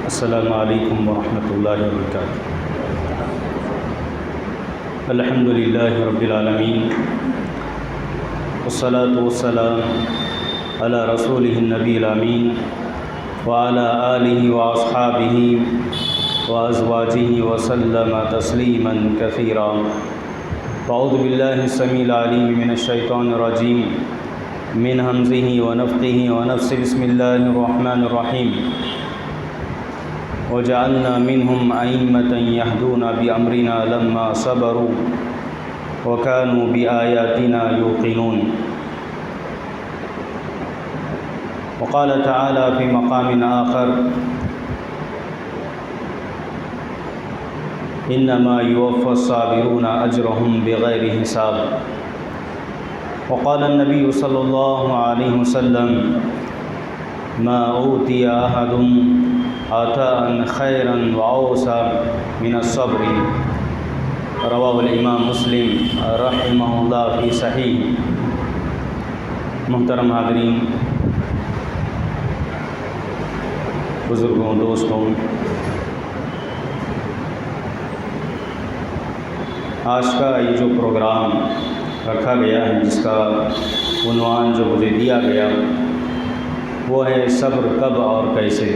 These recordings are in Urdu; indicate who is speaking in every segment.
Speaker 1: السلام علیکم ورحمۃ اللہ وبرکاتہ۔ الحمد للہ رب العالمین والصلاة والسلام علی رسولہ النبی الامین وعلی آلہ واصحابہ وازواجہ وسلم تسلیما کثیرا۔ اعوذ باللہ السمیع العلیم من الشیطان الرجیم من ہمزہ ونفخہ ونفثہ۔ بسم اللہ الرحمن الرحیم۔ وجعلنا منهم أئمة يهدون بأمرنا لما صبروا وكانوا بآياتنا يوقنون۔ وقال تعالى في مقام آخر: إنما يوفى الصابرون أجرهم بغير حساب۔ وقال النبي صلى الله عليه وسلم: ما أوتي أحد عطاء خيرا وأوسع من الصبر۔ رواه الامام مسلم رحمہ اللہ فی صحیح۔ محترم حاضرین، بزرگوں، دوستوں، آج کا یہ جو پروگرام رکھا گیا ہے، جس کا عنوان جو مجھے دیا گیا وہ ہے صبر کب اور کیسے۔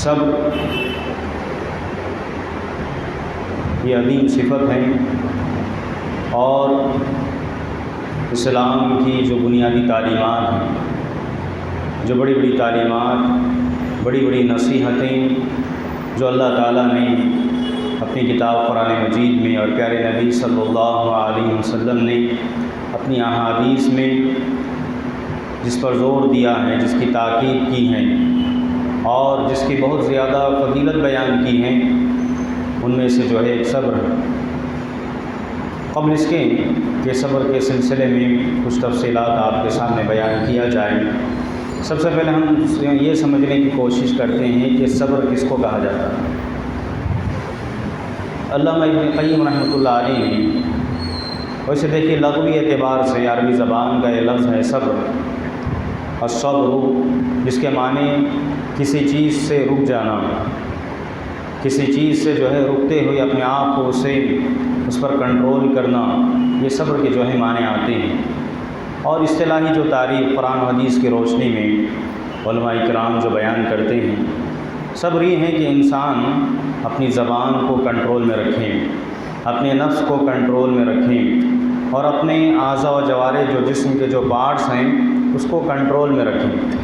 Speaker 1: صبر یہ عظیم صفت ہے اور اسلام کی جو بنیادی تعلیمات ہیں، جو بڑی بڑی تعلیمات، بڑی بڑی نصیحتیں جو اللہ تعالیٰ نے اپنی کتاب قرآن مجید میں اور پیارے نبی صلی اللہ علیہ وسلم نے اپنی احادیث میں جس پر زور دیا ہے، جس کی تاکید کی ہے اور جس کی بہت زیادہ فضیلت بیان کی ہے، ان میں سے جو ہے ایک صبر ہے۔ قبل اس کے کہ صبر کے سلسلے میں کچھ تفصیلات آپ کے سامنے بیان کیا جائے، سب سے پہلے ہم یہ سمجھنے کی کوشش کرتے ہیں کہ صبر کس کو کہا جاتا ہے۔ علامہ ابن قیم رحمۃ اللہ علیہ نے ویسے دیکھیے لغوی اعتبار سے عربی زبان کا یہ لفظ ہے صبر، الصبر، جس کے معنی کسی چیز سے رک جانا، کسی چیز سے جو ہے رکتے ہوئے اپنے آپ کو اس پر کنٹرول کرنا، یہ صبر کے جو ہے معنی آتے ہیں۔ اور اصطلاحی جو تعریف قرآن و حدیث کی روشنی میں علماء کرام جو بیان کرتے ہیں، صبر یہ ہے کہ انسان اپنی زبان کو کنٹرول میں رکھیں، اپنے نفس کو کنٹرول میں رکھیں اور اپنے اعضاء و جوارح جو جسم کے جو پارٹس ہیں اس کو کنٹرول میں رکھیں۔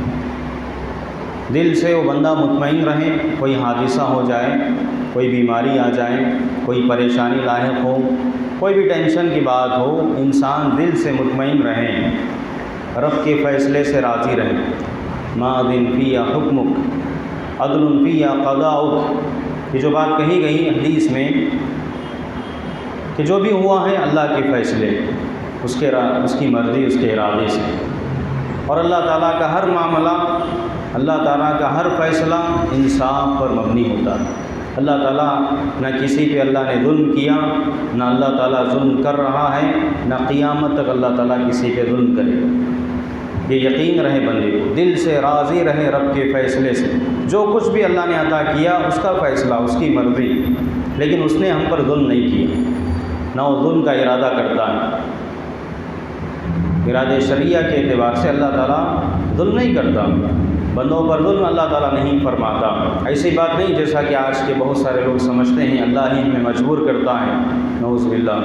Speaker 1: دل سے وہ بندہ مطمئن رہے، کوئی حادثہ ہو جائے، کوئی بیماری آ جائے، کوئی پریشانی لاحق ہو، کوئی بھی ٹینشن کی بات ہو، انسان دل سے مطمئن رہے، رب کے فیصلے سے راضی رہے۔ ماضٍ فی حکمک عدل فی قضاؤک، یہ جو بات کہی گئی حدیث میں کہ جو بھی ہوا ہے اللہ کے فیصلے، اس کی مرضی، اس کے ارادے سے، اور اللہ تعالیٰ کا ہر معاملہ، اللہ تعالیٰ کا ہر فیصلہ انصاف پر مبنی ہوتا ہے۔ اللہ تعالیٰ نہ کسی پہ اللہ نے ظلم کیا، نہ اللہ تعالیٰ ظلم کر رہا ہے، نہ قیامت تک اللہ تعالیٰ کسی پہ ظلم کرے گا۔ یہ یقین رہے بندے کو، دل سے راضی رہے رب کے فیصلے سے۔ جو کچھ بھی اللہ نے عطا کیا اس کا فیصلہ، اس کی مرضی، لیکن اس نے ہم پر ظلم نہیں کیا، نہ وہ ظلم کا ارادہ کرتا ہے۔ ارادے شریعہ کے اعتبار سے اللہ تعالیٰ ظلم نہیں کرتا، بندوں پر ظلم اللہ تعالیٰ نہیں فرماتا۔ ایسی بات نہیں جیسا کہ آج کے بہت سارے لوگ سمجھتے ہیں اللہ ہی ہمیں مجبور کرتا ہے، نعوذ باللہ،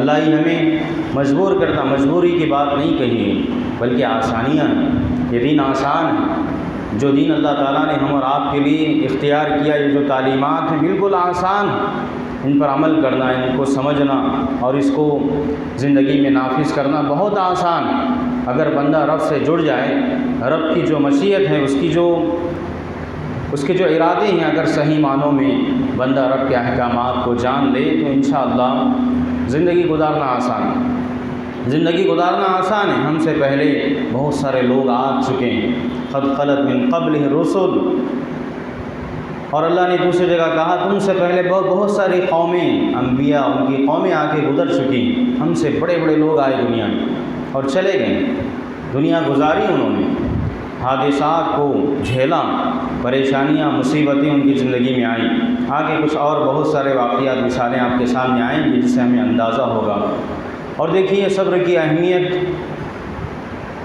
Speaker 1: اللہ ہی ہمیں مجبور کرتا۔ مجبوری کی بات نہیں کہی ہے، بلکہ آسانیاں ہیں۔ یہ دین آسان ہے، جو دین اللہ تعالیٰ نے ہم اور آپ کے لیے اختیار کیا، یہ جو تعلیمات ہیں بالکل آسان ہیں، ان پر عمل کرنا، ان کو سمجھنا اور اس کو زندگی میں نافذ کرنا بہت آسان ہے۔ اگر بندہ رب سے جڑ جائے، رب کی جو مشیت ہے، اس کے جو ارادے ہیں، اگر صحیح معنوں میں بندہ رب کے احکامات کو جان لے تو انشاءاللہ زندگی گزارنا آسان ہے۔ زندگی گزارنا آسان ہے۔ ہم سے پہلے بہت سارے لوگ آ چکے ہیں، قد خلت من قبلہ الرسل، اور اللہ نے دوسری جگہ کہا تم سے پہلے بہت ساری قومیں، انبیاء، ان کی قومیں آ کے گزر چکی ہیں، ہم سے بڑے بڑے لوگ آئے دنیا میں اور چلے گئے، دنیا گزاری انہوں نے، حادثات کو جھیلا، پریشانیاں مصیبتیں ان کی زندگی میں آئیں۔ آگے کچھ اور بہت سارے واقعات مثالیں آپ کے سامنے آئیں گی جس سے ہمیں اندازہ ہوگا۔ اور دیکھیے صبر کی اہمیت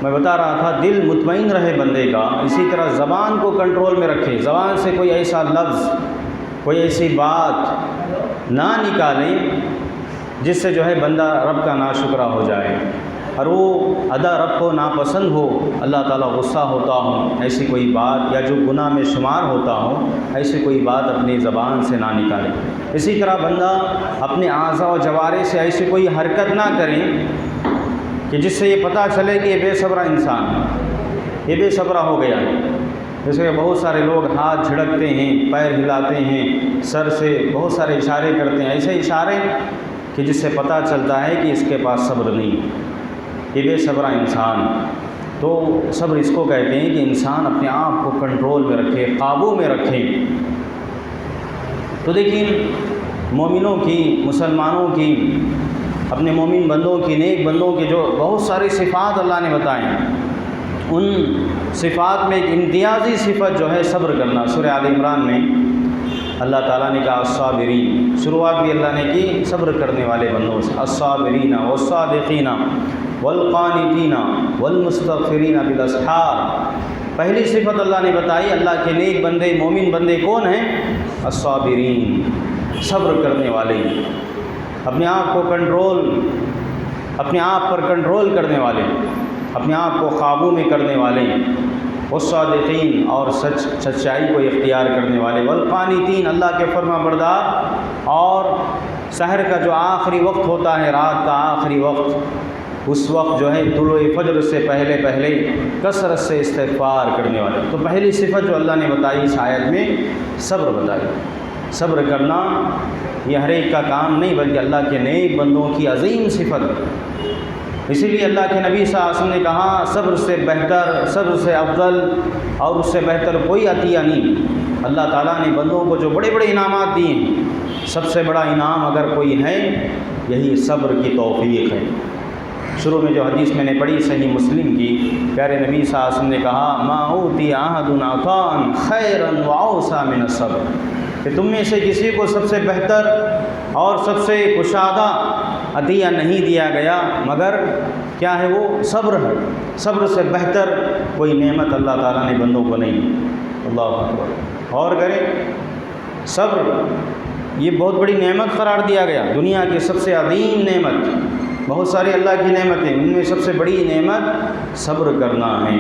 Speaker 1: میں بتا رہا تھا، دل مطمئن رہے بندے کا، اسی طرح زبان کو کنٹرول میں رکھے، زبان سے کوئی ایسا لفظ، کوئی ایسی بات نہ نکالیں جس سے جو ہے بندہ رب کا ناشکرہ ہو جائے، اور وہ ادا رب کو ناپسند ہو، اللہ تعالیٰ غصہ ہوتا ہو، ایسی کوئی بات یا جو گناہ میں شمار ہوتا ہو، ایسی کوئی بات اپنی زبان سے نہ نکالے۔ اسی طرح بندہ اپنے اعضاء و جوارح سے ایسی کوئی حرکت نہ کریں کہ جس سے یہ پتہ چلے کہ یہ بے صبرہ انسان ہے، یہ بے صبرہ ہو گیا ہے۔ جیسے کہ بہت سارے لوگ ہاتھ جھڑکتے ہیں، پیر ہلاتے ہیں، سر سے بہت سارے اشارے کرتے ہیں، ایسے اشارے کہ جس سے پتہ چلتا ہے کہ اس کے پاس صبر نہیں، یہ بے صبرہ انسان۔ تو صبر اس کو کہتے ہیں کہ انسان اپنے آپ کو کنٹرول میں رکھے، قابو میں رکھے۔ تو دیکھیں مومنوں کی، مسلمانوں کی، اپنے مومن بندوں کی، نیک بندوں کی جو بہت ساری صفات اللہ نے بتائیں، ان صفات میں ایک امتیازی صفت جو ہے صبر کرنا۔ سورہ آل عمران میں اللہ تعالیٰ نے کہا الصابرین، شروعات بھی اللہ نے کی صبر کرنے والے بندوں سے، الصابرین والصادقین والقانتین والمستغفرین بالاسحار۔ پہلی صفت اللہ نے بتائی، اللہ کے نیک بندے، مومن بندے کون ہیں؟ الصابرین، صبر کرنے والے، اپنے آپ کو اپنے آپ پر کنٹرول کرنے والے، اپنے آپ کو قابو میں کرنے والے، والصادقین، اور سچائی کو اختیار کرنے والے، والقانتین، اللہ کے فرما بردار، اور سحر کا جو آخری وقت ہوتا ہے، رات کا آخری وقت، اس وقت جو ہے طلوع فجر سے پہلے کثرت سے استغفار کرنے والے۔ تو پہلی صفت جو اللہ نے بتائی اس آیت میں صبر بتائی۔ صبر کرنا یہ ہر ایک کا کام نہیں بلکہ اللہ کے نیک بندوں کی عظیم صفت ہے۔ اسی لیے اللہ کے نبی صلی اللہ علیہ وسلم نے کہا صبر سے بہتر، صبر سے افضل اور اس سے بہتر کوئی عطیہ نہیں۔ اللہ تعالیٰ نے بندوں کو جو بڑے بڑے انعامات دیے ہیں، سب سے بڑا انعام اگر کوئی ہے یہی صبر کی توفیق ہے۔ شروع میں جو حدیث میں نے پڑھی صحیح مسلم کی، پیارے نبی صلی اللہ علیہ وسلم نے کہا ما اوتی احد عطاء خیرا واوسع من الصبر، کہ تم میں سے کسی کو سب سے بہتر اور سب سے کشادہ عطیہ نہیں دیا گیا مگر کیا ہے؟ وہ صبر ہے۔ صبر سے بہتر کوئی نعمت اللہ تعالیٰ نے بندوں کو نہیں دی۔ اللہ اکبر۔ اور کریں صبر یہ بہت بڑی نعمت قرار دیا گیا، دنیا کی سب سے عظیم نعمت، بہت ساری اللہ کی نعمتیں، ان میں سب سے بڑی نعمت صبر کرنا ہے۔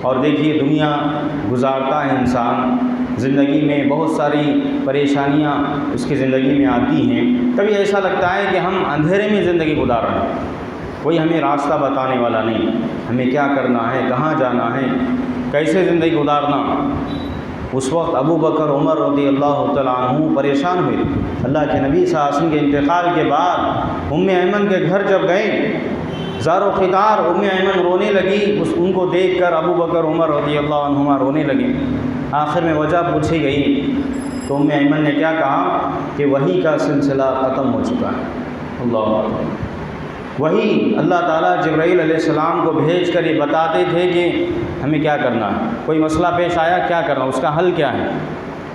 Speaker 1: اور دیکھیے دنیا گزارتا ہے انسان، زندگی میں بہت ساری پریشانیاں اس کی زندگی میں آتی ہیں، کبھی ایسا لگتا ہے کہ ہم اندھیرے میں زندگی گزار رہے ہیں، کوئی ہمیں راستہ بتانے والا نہیں، ہمیں کیا کرنا ہے، کہاں جانا ہے، کیسے زندگی گزارنا۔ اس وقت ابو بکر عمر رضی اللہ تعالیٰ عنہ پریشان ہوئے۔ اللہ کے نبی صلی اللہ علیہ وسلم کے انتقال کے بعد ام ایمن کے گھر جب گئے، زار و خطار ام ایمن رونے لگی، ان کو دیکھ کر ابو بکر عمر رضی اللہ عنہما رونے لگے۔ آخر میں وجہ پوچھی گئی تو ام ایمن نے کیا کہا کہ وحی کا سلسلہ ختم ہو چکا ہے۔ اللہ اکبر۔ وہی اللہ تعالیٰ جبرائیل علیہ السلام کو بھیج کر یہ بتاتے تھے کہ ہمیں کیا کرنا ہے، کوئی مسئلہ پیش آیا کیا کرنا، اس کا حل کیا ہے،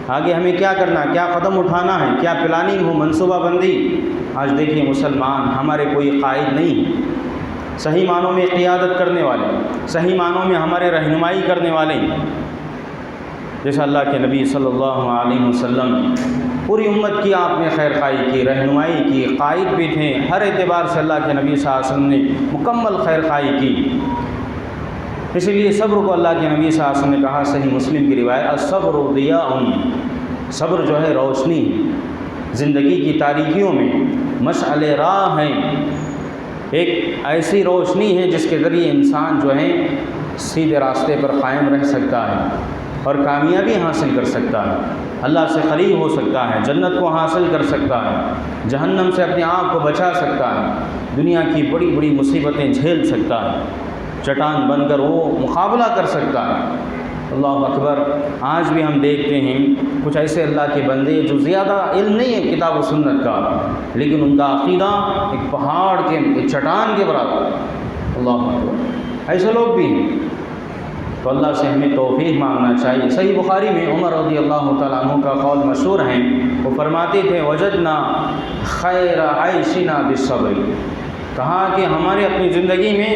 Speaker 1: آگے ہمیں کیا کرنا ہے، کیا قدم اٹھانا ہے، کیا پلاننگ ہو، منصوبہ بندی۔ آج دیکھیے مسلمان ہمارے کوئی قائد نہیں، صحیح معنوں میں قیادت کرنے والے، صحیح معنوں میں ہمارے رہنمائی کرنے والے، جیسا اللہ کے نبی صلی اللہ علیہ وسلم پوری امت کی آپ نے خیر خواہی کی، رہنمائی کی، قائد بھی تھے، ہر اعتبار سے اللہ کے نبی صلی اللہ علیہ وسلم نے مکمل خیر خواہی کی۔ اسی لیے صبر کو اللہ کے نبی صلی اللہ علیہ وسلم نے کہا، صحیح مسلم کی روایت، الصبر ضیاء، صبر جو ہے روشنی، زندگی کی تاریکیوں میں مشعل راہ ہے، ایک ایسی روشنی ہے جس کے ذریعے انسان جو ہے سیدھے راستے پر قائم رہ سکتا ہے اور کامیابی حاصل کر سکتا ہے، اللہ سے قریب ہو سکتا ہے، جنت کو حاصل کر سکتا ہے، جہنم سے اپنے آپ کو بچا سکتا ہے، دنیا کی بڑی بڑی مصیبتیں جھیل سکتا ہے، چٹان بن کر وہ مقابلہ کر سکتا ہے۔ اللہ اکبر۔ آج بھی ہم دیکھتے ہیں کچھ ایسے اللہ کے بندے جو زیادہ علم نہیں ہے کتاب و سنت کا، لیکن ان کا عقیدہ ایک پہاڑ کے، ایک چٹان کے برابر۔ اللہ اکبر۔ ایسے لوگ بھی ہیں۔ تو اللہ سے ہمیں توفیق مانگنا چاہیے۔ صحیح بخاری میں عمر رضی اللہ تعالیٰ عنہ کا قول مشہور ہے، وہ فرماتے تھے وجدنا خیر عیشنا بالصبر، کہا کہ ہمارے اپنی زندگی میں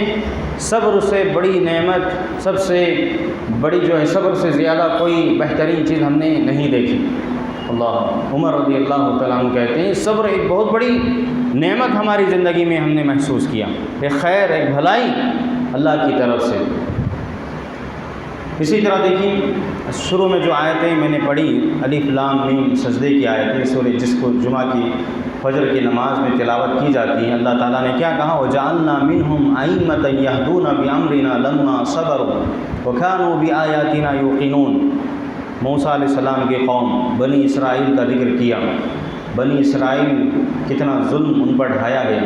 Speaker 1: صبر سے بڑی نعمت، سب سے بڑی جو ہے صبر سے زیادہ کوئی بہترین چیز ہم نے نہیں دیکھی۔ اللہ، عمر رضی اللہ تعالیٰ عنہ کہتے ہیں صبر ایک بہت بڑی نعمت ہماری زندگی میں ہم نے محسوس کیا، ایک خیر، ایک بھلائی اللہ کی طرف سے۔ اسی طرح دیکھیں شروع میں جو آیتیں میں نے پڑھی الف لام میم سجدے کی آیتیں، سورہ جس کو جمعہ کی فجر کی نماز میں تلاوت کی جاتی ہیں، اللہ تعالیٰ نے کیا کہا وَجَعَلْنَا مِنْهُمْ أَئِمَّةً يَهْدُونَ بِأَمْرِنَا لَمَّا صَبَرُوا وَكَانُوا بِآيَاتِنَا يُوقِنُونَ۔ موسیٰ علیہ السلام کے قوم بنی اسرائیل کا ذکر کیا، بنی اسرائیل کتنا ظلم ان پر ڈھایا گیا،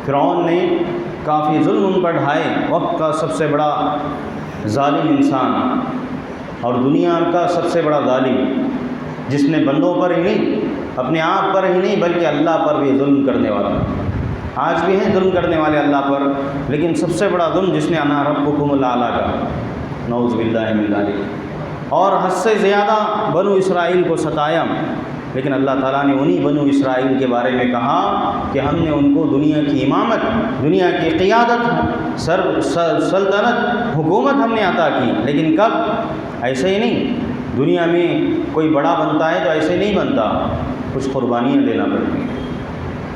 Speaker 1: فرعون نے کافی ظلم ان پر ڈھائے، وقت کا سب سے بڑا ظالم انسان اور دنیا کا سب سے بڑا ظالم، جس نے بندوں پر ہی نہیں، اپنے آپ پر ہی نہیں بلکہ اللہ پر بھی ظلم کرنے والا۔ آج بھی ہیں ظلم کرنے والے اللہ پر، لیکن سب سے بڑا ظلم جس نے انا ربکم الاعلیٰ کا، نعوذ باللہ من ذلک، اور حد سے زیادہ بنو اسرائیل کو ستایا۔ لیکن اللہ تعالیٰ نے انہی بنو اسرائیل کے بارے میں کہا کہ ہم نے ان کو دنیا کی امامت، دنیا کی قیادت، سلطنت، حکومت ہم نے عطا کی، لیکن کب؟ ایسے ہی نہیں، دنیا میں کوئی بڑا بنتا ہے تو ایسے نہیں بنتا، کچھ قربانیاں دینا پڑتی ہیں،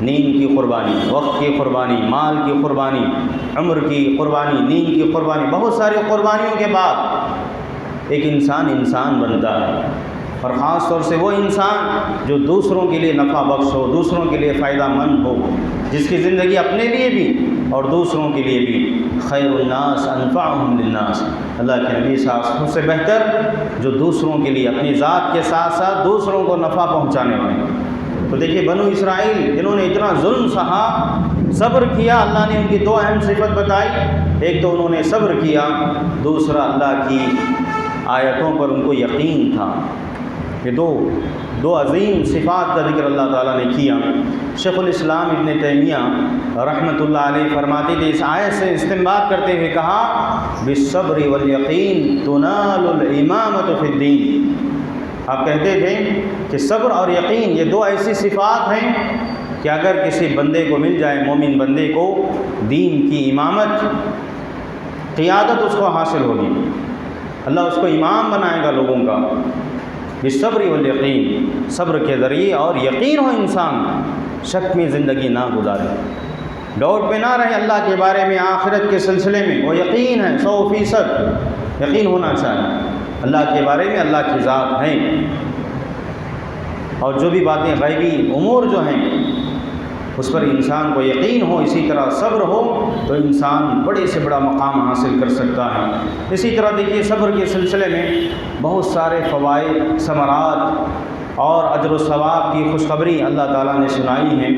Speaker 1: نیند کی قربانی، وقت کی قربانی، مال کی قربانی، عمر کی قربانی، نیند کی قربانی، بہت ساری قربانیوں کے بعد ایک انسان بنتا ہے، اور خاص طور سے وہ انسان جو دوسروں کے لیے نفع بخش ہو، دوسروں کے لیے فائدہ مند ہو، جس کی زندگی اپنے لیے بھی اور دوسروں کے لیے بھی خیر الناس انفعهم للناس، اللہ کے نبی صلی اللہ علیہ وسلم سے بہتر جو دوسروں کے لیے اپنی ذات کے ساتھ ساتھ دوسروں کو نفع پہنچانے والے۔ تو دیکھیے بنو اسرائیل جنہوں نے اتنا ظلم سہا، صبر کیا، اللہ نے ان کی دو اہم صفت بتائی، ایک تو انہوں نے صبر کیا، دوسرا اللہ کی آیتوں پر ان کو یقین تھا۔ یہ دو عظیم صفات کا ذکر اللہ تعالیٰ نے کیا۔ شیخ الاسلام ابن تیمیہ رحمۃ اللہ علیہ فرماتے تھے، اس آیت سے استنباط کرتے ہوئے کہا بالصبر والیقین تنال الامامۃ فی الدین۔ آپ کہتے تھے کہ صبر اور یقین یہ دو ایسی صفات ہیں کہ اگر کسی بندے کو مل جائے، مومن بندے کو، دین کی امامت، قیادت اس کو حاصل ہوگی، اللہ اس کو امام بنائے گا لوگوں کا، بالصبر والیقین، صبر کے ذریعے، اور یقین ہو انسان شک میں زندگی نہ گزارے، ڈاؤٹ پہ نہ رہے اللہ کے بارے میں، آخرت کے سلسلے میں وہ یقین ہے 100% یقین ہونا چاہیے اللہ کے بارے میں، اللہ کی ذات ہیں، اور جو بھی باتیں غیبی امور جو ہیں اس پر انسان کو یقین ہو، اسی طرح صبر ہو تو انسان بڑے سے بڑا مقام حاصل کر سکتا ہے۔ اسی طرح دیکھیے صبر کے سلسلے میں بہت سارے فوائد، ثمرات اور اجر و ثواب کی خوشخبری اللہ تعالیٰ نے سنائی ہیں۔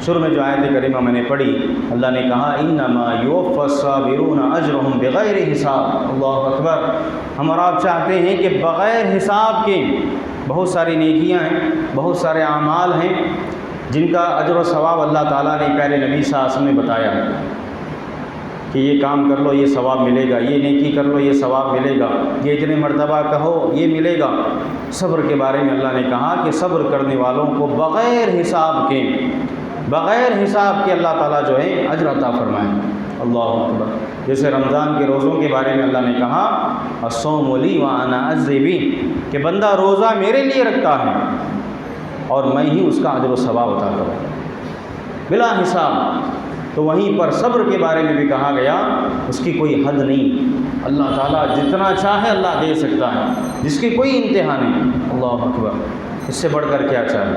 Speaker 1: شروع میں جو آیت کریمہ میں نے پڑھی، اللہ نے کہا انما یوفی الصابرون اجرهم بغیر حساب۔ اللہ اکبر، ہم اور آپ چاہتے ہیں کہ بغیر حساب کے بہت ساری نیکیاں ہیں، بہت سارے اعمال ہیں جن کا اجر و ثواب اللہ تعالیٰ نے پیارے نبی صلی اللہ علیہ وسلم نے بتایا ہے کہ یہ کام کر لو یہ ثواب ملے گا، یہ نیکی کر لو یہ ثواب ملے گا، یہ اتنے مرتبہ کہو یہ ملے گا۔ صبر کے بارے میں اللہ نے کہا کہ صبر کرنے والوں کو بغیر حساب کے اللہ تعالیٰ جو ہے اجر عطا فرمائیں۔ اللہ اکبر، جیسے رمضان کے روزوں کے بارے میں اللہ نے کہا الصوم لی وانا اجزی بہ، کہ بندہ روزہ میرے لیے رکھتا ہے اور میں ہی اس کا اجر و ثواب عطا کروں بلا حساب۔ تو وہیں پر صبر کے بارے میں بھی کہا گیا اس کی کوئی حد نہیں، اللہ تعالیٰ جتنا چاہے اللہ دے سکتا ہے، جس کی کوئی انتہا نہیں۔ اللہ اکبر، اس سے بڑھ کر کیا چاہے؟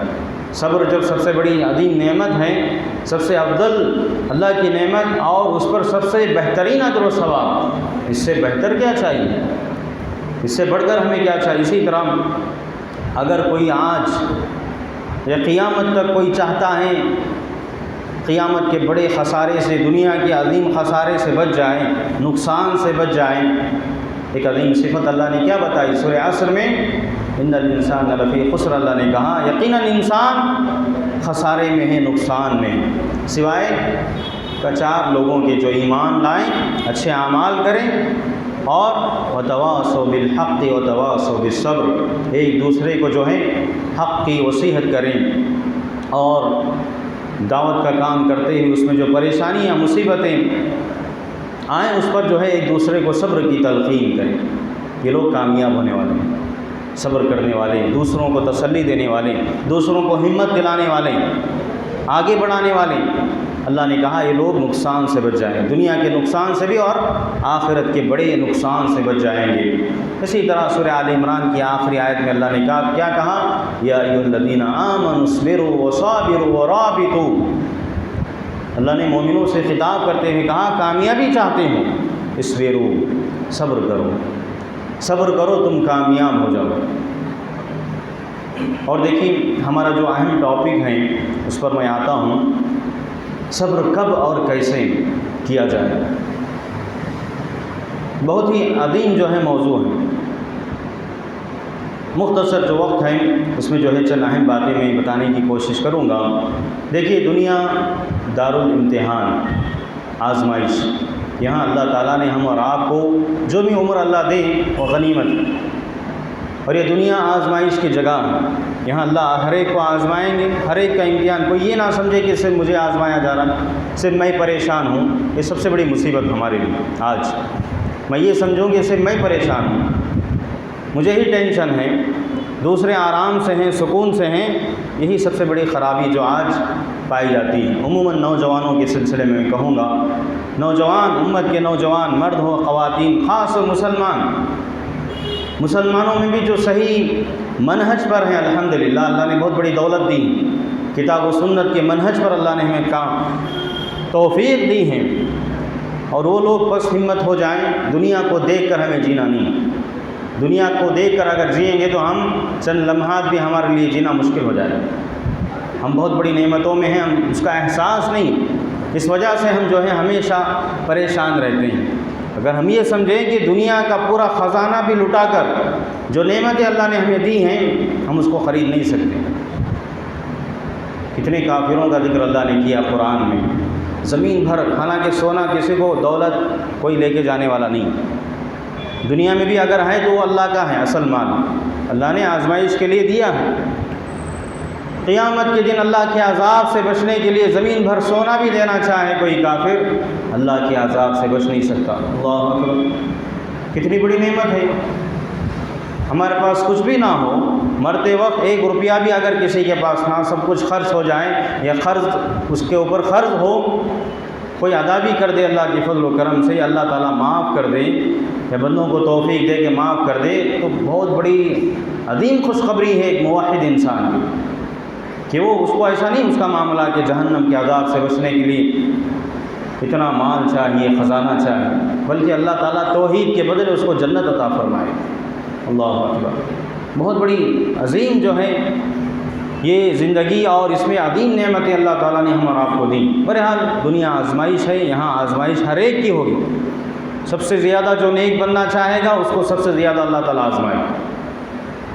Speaker 1: صبر جب سب سے بڑی عظیم نعمت ہے، سب سے افضل اللہ کی نعمت، اور اس پر سب سے بہترین اجر و ثواب، اس سے بہتر کیا چاہیے؟ اس سے بڑھ کر ہمیں کیا چاہیے؟ اسی طرح اگر کوئی آج یا قیامت تک کوئی چاہتا ہے قیامت کے بڑے خسارے سے، دنیا کے عظیم خسارے سے بچ جائے، نقصان سے بچ جائے، ایک عظیم صفت اللہ نے کیا بتائی سورہ عصر میں، ان الانسان لفی خسر، اللہ نے کہا یقیناً انسان خسارے میں ہے، نقصان میں، سوائے کہ 4 لوگوں کے جو ایمان لائیں، اچھے اعمال کریں اور وتواصوا بالحق وتواصوا بالصبر، ایک دوسرے کو جو ہے حق کی وصیحت کریں اور دعوت کا کام کرتے ہوئے اس میں جو پریشانیاں مصیبتیں آئیں اس پر جو ہے ایک دوسرے کو صبر کی تلقین کریں۔ یہ لوگ کامیاب ہونے والے ہیں، صبر کرنے والے، دوسروں کو تسلی دینے والے، دوسروں کو ہمت دلانے والے، آگے بڑھانے والے۔ اللہ نے کہا یہ لوگ نقصان سے بچ جائیں، دنیا کے نقصان سے بھی اور آخرت کے بڑے نقصان سے بچ جائیں گے۔ اسی طرح سورہ آل عمران کی آخری آیت میں اللہ نے کہا، کیا کہا؟ یا ایھا الذین آمنوا اصبروا وصابروا ورابطوا۔ اللہ نے مومنوں سے خطاب کرتے ہوئے کہا کامیابی چاہتے ہو، اصبروا، صبر کرو، صبر کرو تم کامیاب ہو جاؤ۔ اور دیکھیے ہمارا جو اہم ٹاپک ہے اس پر میں آتا ہوں، صبر کب اور کیسے کیا جائے۔ بہت ہی عظیم جو ہے موضوع ہے، مختصر جو وقت ہے اس میں جو ہے چند اہم باتیں میں بتانے کی کوشش کروں گا۔ دیکھیے دنیا دارالامتحان، آزمائش، یہاں اللہ تعالیٰ نے ہم اور آپ کو جو بھی عمر اللہ دے وہ غنیمت، اور یہ دنیا آزمائش کی جگہ ہے۔ یہاں اللہ ہر ایک کو آزمائیں گے، ہر ایک کا امتحان۔ کوئی یہ نہ سمجھے کہ صرف مجھے آزمایا جا رہا ہے، صرف میں پریشان ہوں۔ یہ سب سے بڑی مصیبت ہمارے لیے آج، میں یہ سمجھوں کہ صرف میں پریشان ہوں، مجھے ہی ٹینشن ہے، دوسرے آرام سے ہیں، سکون سے ہیں۔ یہی سب سے بڑی خرابی جو آج پائی جاتی ہے۔ عموماً نوجوانوں کے سلسلے میں کہوں گا، نوجوان، امت کے نوجوان، مرد ہو خواتین، خاص مسلمانوں میں بھی جو صحیح منہج پر ہیں الحمدللہ، اللہ نے بہت بڑی دولت دی، کتاب و سنت کے منہج پر اللہ نے ہمیں توفیق دی ہے، اور وہ لوگ بس ہمت ہو جائیں۔ دنیا کو دیکھ کر ہمیں جینا نہیں، دنیا کو دیکھ کر اگر جئیں گے تو ہم چند لمحات بھی ہمارے لیے جینا مشکل ہو جائے۔ ہم بہت بڑی نعمتوں میں ہیں، ہم اس کا احساس نہیں، اس وجہ سے ہم جو ہے ہمیشہ پریشان رہتے ہیں۔ اگر ہم یہ سمجھیں کہ دنیا کا پورا خزانہ بھی لٹا کر جو نعمتیں اللہ نے ہمیں دی ہیں ہم اس کو خرید نہیں سکتے۔ کتنے کافروں کا ذکر اللہ نے کیا قرآن میں، زمین بھر، حالانکہ سونا کسی کو دولت کوئی لے کے جانے والا نہیں، دنیا میں بھی اگر ہے تو وہ اللہ کا ہے، اصل مال اللہ نے آزمائش کے لیے دیا ہے۔ قیامت کے دن اللہ کے عذاب سے بچنے کے لیے زمین بھر سونا بھی دینا چاہے کوئی کافر، اللہ کے عذاب سے بچ نہیں سکتا۔ اللہ اکبر، کتنی بڑی نعمت ہے۔ ہمارے پاس کچھ بھی نہ ہو، مرتے وقت 1 روپیہ بھی اگر کسی کے پاس نہ، سب کچھ خرچ ہو جائے یا قرض اس کے اوپر قرض ہو، کوئی ادا بھی کر دے اللہ کے فضل و کرم سے، اللہ تعالیٰ معاف کر دے یا بندوں کو توفیق دے کہ معاف کر دے، تو بہت بڑی عظیم خوشخبری ہے ایک موحد انسان کی، کہ وہ اس کو ایسا نہیں اس کا معاملہ کہ جہنم کے عذاب سے بچنے کے لیے اتنا مال چاہیے، خزانہ چاہیے، بلکہ اللہ تعالیٰ توحید کے بدلے اس کو جنت عطا فرمائے۔ اللہ اکبر، بہت بڑی عظیم جو ہے یہ زندگی، اور اس میں عظیم نعمتیں اللہ تعالیٰ نے ہم اور آپ کو دیں۔ بہرحال دنیا آزمائش ہے، یہاں آزمائش ہر ایک کی ہوگی۔ سب سے زیادہ جو نیک بننا چاہے گا اس کو سب سے زیادہ اللہ تعالیٰ آزمائے،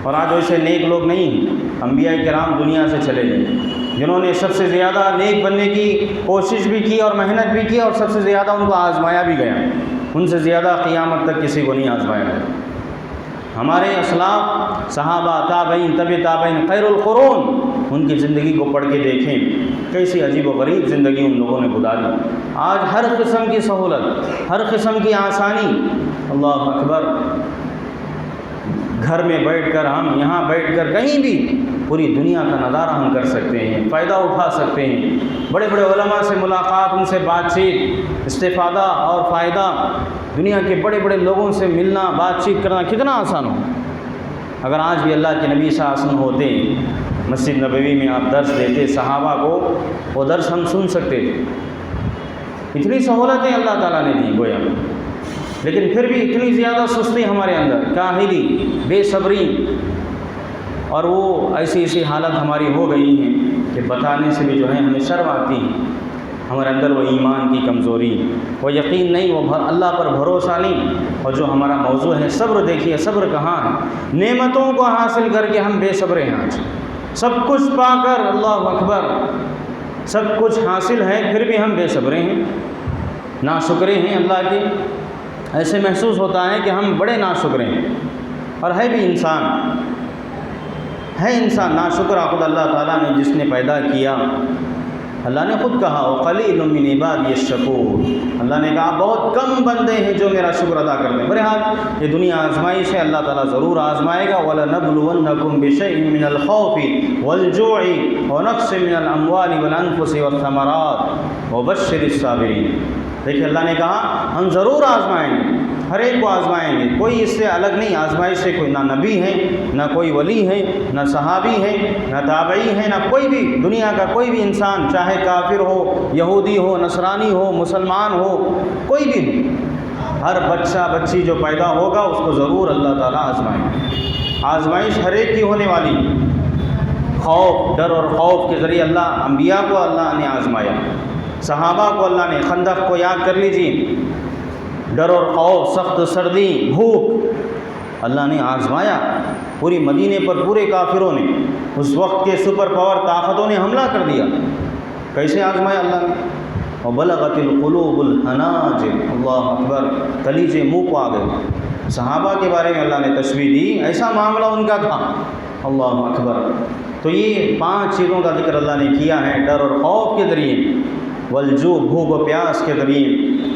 Speaker 1: اور آج ویسے نیک لوگ نہیں، انبیاء کرام دنیا سے چلے گئے جنہوں نے سب سے زیادہ نیک بننے کی کوشش بھی کی اور محنت بھی کی، اور سب سے زیادہ ان کو آزمایا بھی گیا، ان سے زیادہ قیامت تک کسی کو نہیں آزمایا گیا۔ ہمارے اسلاف، صحابہ، تابعین، طبع تابعین، خیر القرون، ان کی زندگی کو پڑھ کے دیکھیں کیسی عجیب و غریب زندگی ان لوگوں نے گزاری۔ آج ہر قسم کی سہولت، ہر قسم کی آسانی، اللہ اکبر، گھر میں بیٹھ کر، ہم یہاں بیٹھ کر کہیں بھی پوری دنیا کا نظارہ ہم کر سکتے ہیں، فائدہ اٹھا سکتے ہیں۔ بڑے بڑے علماء سے ملاقات، ان سے بات چیت، استفادہ اور فائدہ، دنیا کے بڑے بڑے لوگوں سے ملنا، بات چیت کرنا کتنا آسان ہو۔ اگر آج بھی اللہ کے نبی صلی اللہ علیہ وسلم ہوتے، مسجد نبوی میں آپ درس دیتے صحابہ کو، وہ درس ہم سن سکتے تھے۔ اتنی سہولتیں اللہ تعالیٰ نے دی گویا، لیکن پھر بھی اتنی زیادہ سستی ہمارے اندر، کاہلی، بے صبری، اور وہ ایسی حالت ہماری ہو گئی ہے کہ بتانے سے بھی جو ہے ہمیں شرم آتی ہے۔ ہمارے اندر وہ ایمان کی کمزوری، وہ یقین نہیں، وہ اللہ پر بھروسہ نہیں، اور جو ہمارا موضوع ہے صبر، دیکھیے صبر کہاں ہے۔ نعمتوں کو حاصل کر کے ہم بے صبر ہیں، آج سب کچھ پا کر، اللہ اکبر، سب کچھ حاصل ہے پھر بھی ہم بے صبرے ہیں، ناشکرے ہیں اللہ کے. ایسے محسوس ہوتا ہے کہ ہم بڑے ناشکرے ہیں، اور ہے بھی انسان ناشکر خود اللہ تعالیٰ نے جس نے پیدا کیا. اللہ نے خود کہا وَقَلِيلٌ مِّنْ عِبَادِيَ الشَّكُورُ، اللہ نے کہا بہت کم بندے ہیں جو میرا شکر ادا کرتے ہیں. بہرحال یہ دنیا آزمائش ہے، اللہ تعالیٰ ضرور آزمائے گا. وَلَنَبْلُوَنَّكُمْ بِشَيْءٍ مِّنَ الْخَوْفِ وَالْجُوعِ وَنَقْصٍ مِّنَ الْأَمْوَالِ وَالْأَنفُسِ وَالثَّمَرَاتِ وَبَشِّرِ الصَّابِرِينَ. دیکھیے اللہ نے کہا ہم ضرور آزمائیں گے، ہر ایک کو آزمائیں گے، کوئی اس سے الگ نہیں. آزمائش سے کوئی نہ نبی ہے، نہ کوئی ولی ہے، نہ صحابی ہے، نہ تابعی ہے، نہ کوئی بھی دنیا کا کوئی بھی انسان، چاہے کافر ہو، یہودی ہو، نصرانی ہو، مسلمان ہو، کوئی بھی ہو، ہر بچہ بچی جو پیدا ہوگا اس کو ضرور اللہ تعالیٰ آزمائیں گے. آزمائش ہر ایک کی ہونے والی. خوف، ڈر اور خوف کے ذریعے اللہ انبیاء کو اللہ نے آزمایا، صحابہ کو اللہ نے. خندق کو یاد کر لیجیے، ڈر اور خوف، سخت سردی، بھوک، اللہ نے آزمایا. پوری مدینے پر پورے کافروں نے، اس وقت کے سپر پاور طاقتوں نے حملہ کر دیا. کیسے آزمایا اللہ نے؟ وَبَلَغَتِ الْقُلُوبُ الْحَنَاجِرَ، اللہ اکبر، کلیجے منہ کو آ گئے. صحابہ کے بارے میں اللہ نے تشبیہ دی، ایسا معاملہ ان کا تھا. اللہ اکبر. تو یہ 5 چیزوں کا ذکر اللہ نے کیا ہے، ڈر اور خوف کے ذریعے، والجوع، بھوک و پیاس کے ذریعے،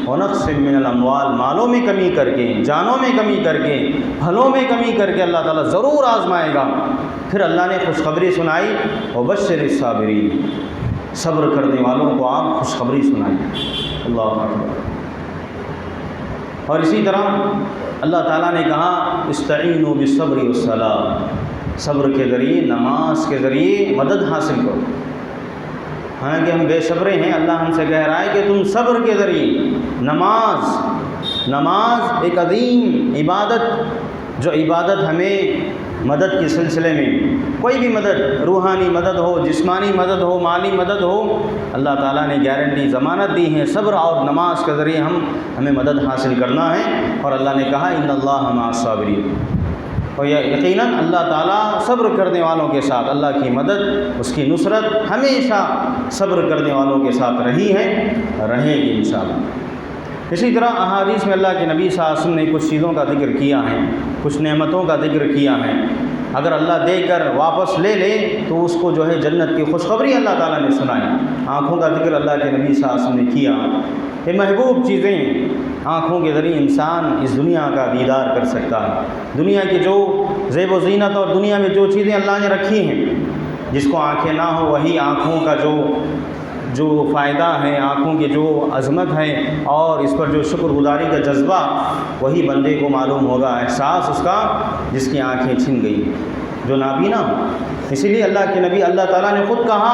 Speaker 1: ونقص من الاموال، مالوں میں کمی کر کے، جانوں میں کمی کر کے، پھلوں میں کمی کر کے اللہ تعالیٰ ضرور آزمائے گا. پھر اللہ نے خوشخبری سنائی، وبشر الصابرین، صبر کرنے والوں کو آپ خوشخبری سنائیں. اللہ اکبر. اور اسی طرح اللہ تعالیٰ نے کہا استعینوا بالصبر والصلاۃ، صبر کے ذریعے، نماز کے ذریعے مدد حاصل کرو. حالانکہ ہم بے صبرے ہیں، اللہ ہم سے کہہ رہا ہے کہ تم صبر کے ذریعے، نماز ایک عظیم عبادت، جو عبادت ہمیں مدد کے سلسلے میں کوئی بھی مدد، روحانی مدد ہو، جسمانی مدد ہو، مالی مدد ہو، اللہ تعالیٰ نے گارنٹی، ضمانت دی ہے. صبر اور نماز کے ذریعے ہمیں مدد حاصل کرنا ہے. اور اللہ نے کہا ان اللہ مع الصابرین، اور یقیناً اللہ تعالیٰ صبر کرنے والوں کے ساتھ، اللہ کی مدد، اس کی نصرت ہمیشہ صبر کرنے والوں کے ساتھ رہی ہے، رہے گی انشاءاللہ. اسی طرح احادیث میں اللہ کے نبی صلی اللہ علیہ وسلم نے کچھ چیزوں کا ذکر کیا ہے، کچھ نعمتوں کا ذکر کیا ہے. اگر اللہ دے کر واپس لے لے تو اس کو جو ہے جنت کی خوشخبری اللہ تعالیٰ نے سنائی. آنکھوں کا ذکر اللہ کے نبی صلی اللہ علیہ وسلم نے کیا. یہ محبوب چیزیں، آنکھوں کے ذریعے انسان اس دنیا کا دیدار کر سکتا ہے. دنیا کی جو زیب و زینت اور دنیا میں جو چیزیں اللہ نے رکھی ہیں، جس کو آنکھیں نہ ہو وہی آنکھوں کا جو فائدہ ہے، آنکھوں کی جو عظمت ہے اور اس پر جو شکر گزاری کا جذبہ، وہی بندے کو معلوم ہوگا، احساس اس کا، جس کی آنکھیں چھن گئی، جو نابینا ہو. اسی لیے اللہ کے نبی، اللہ تعالیٰ نے خود کہا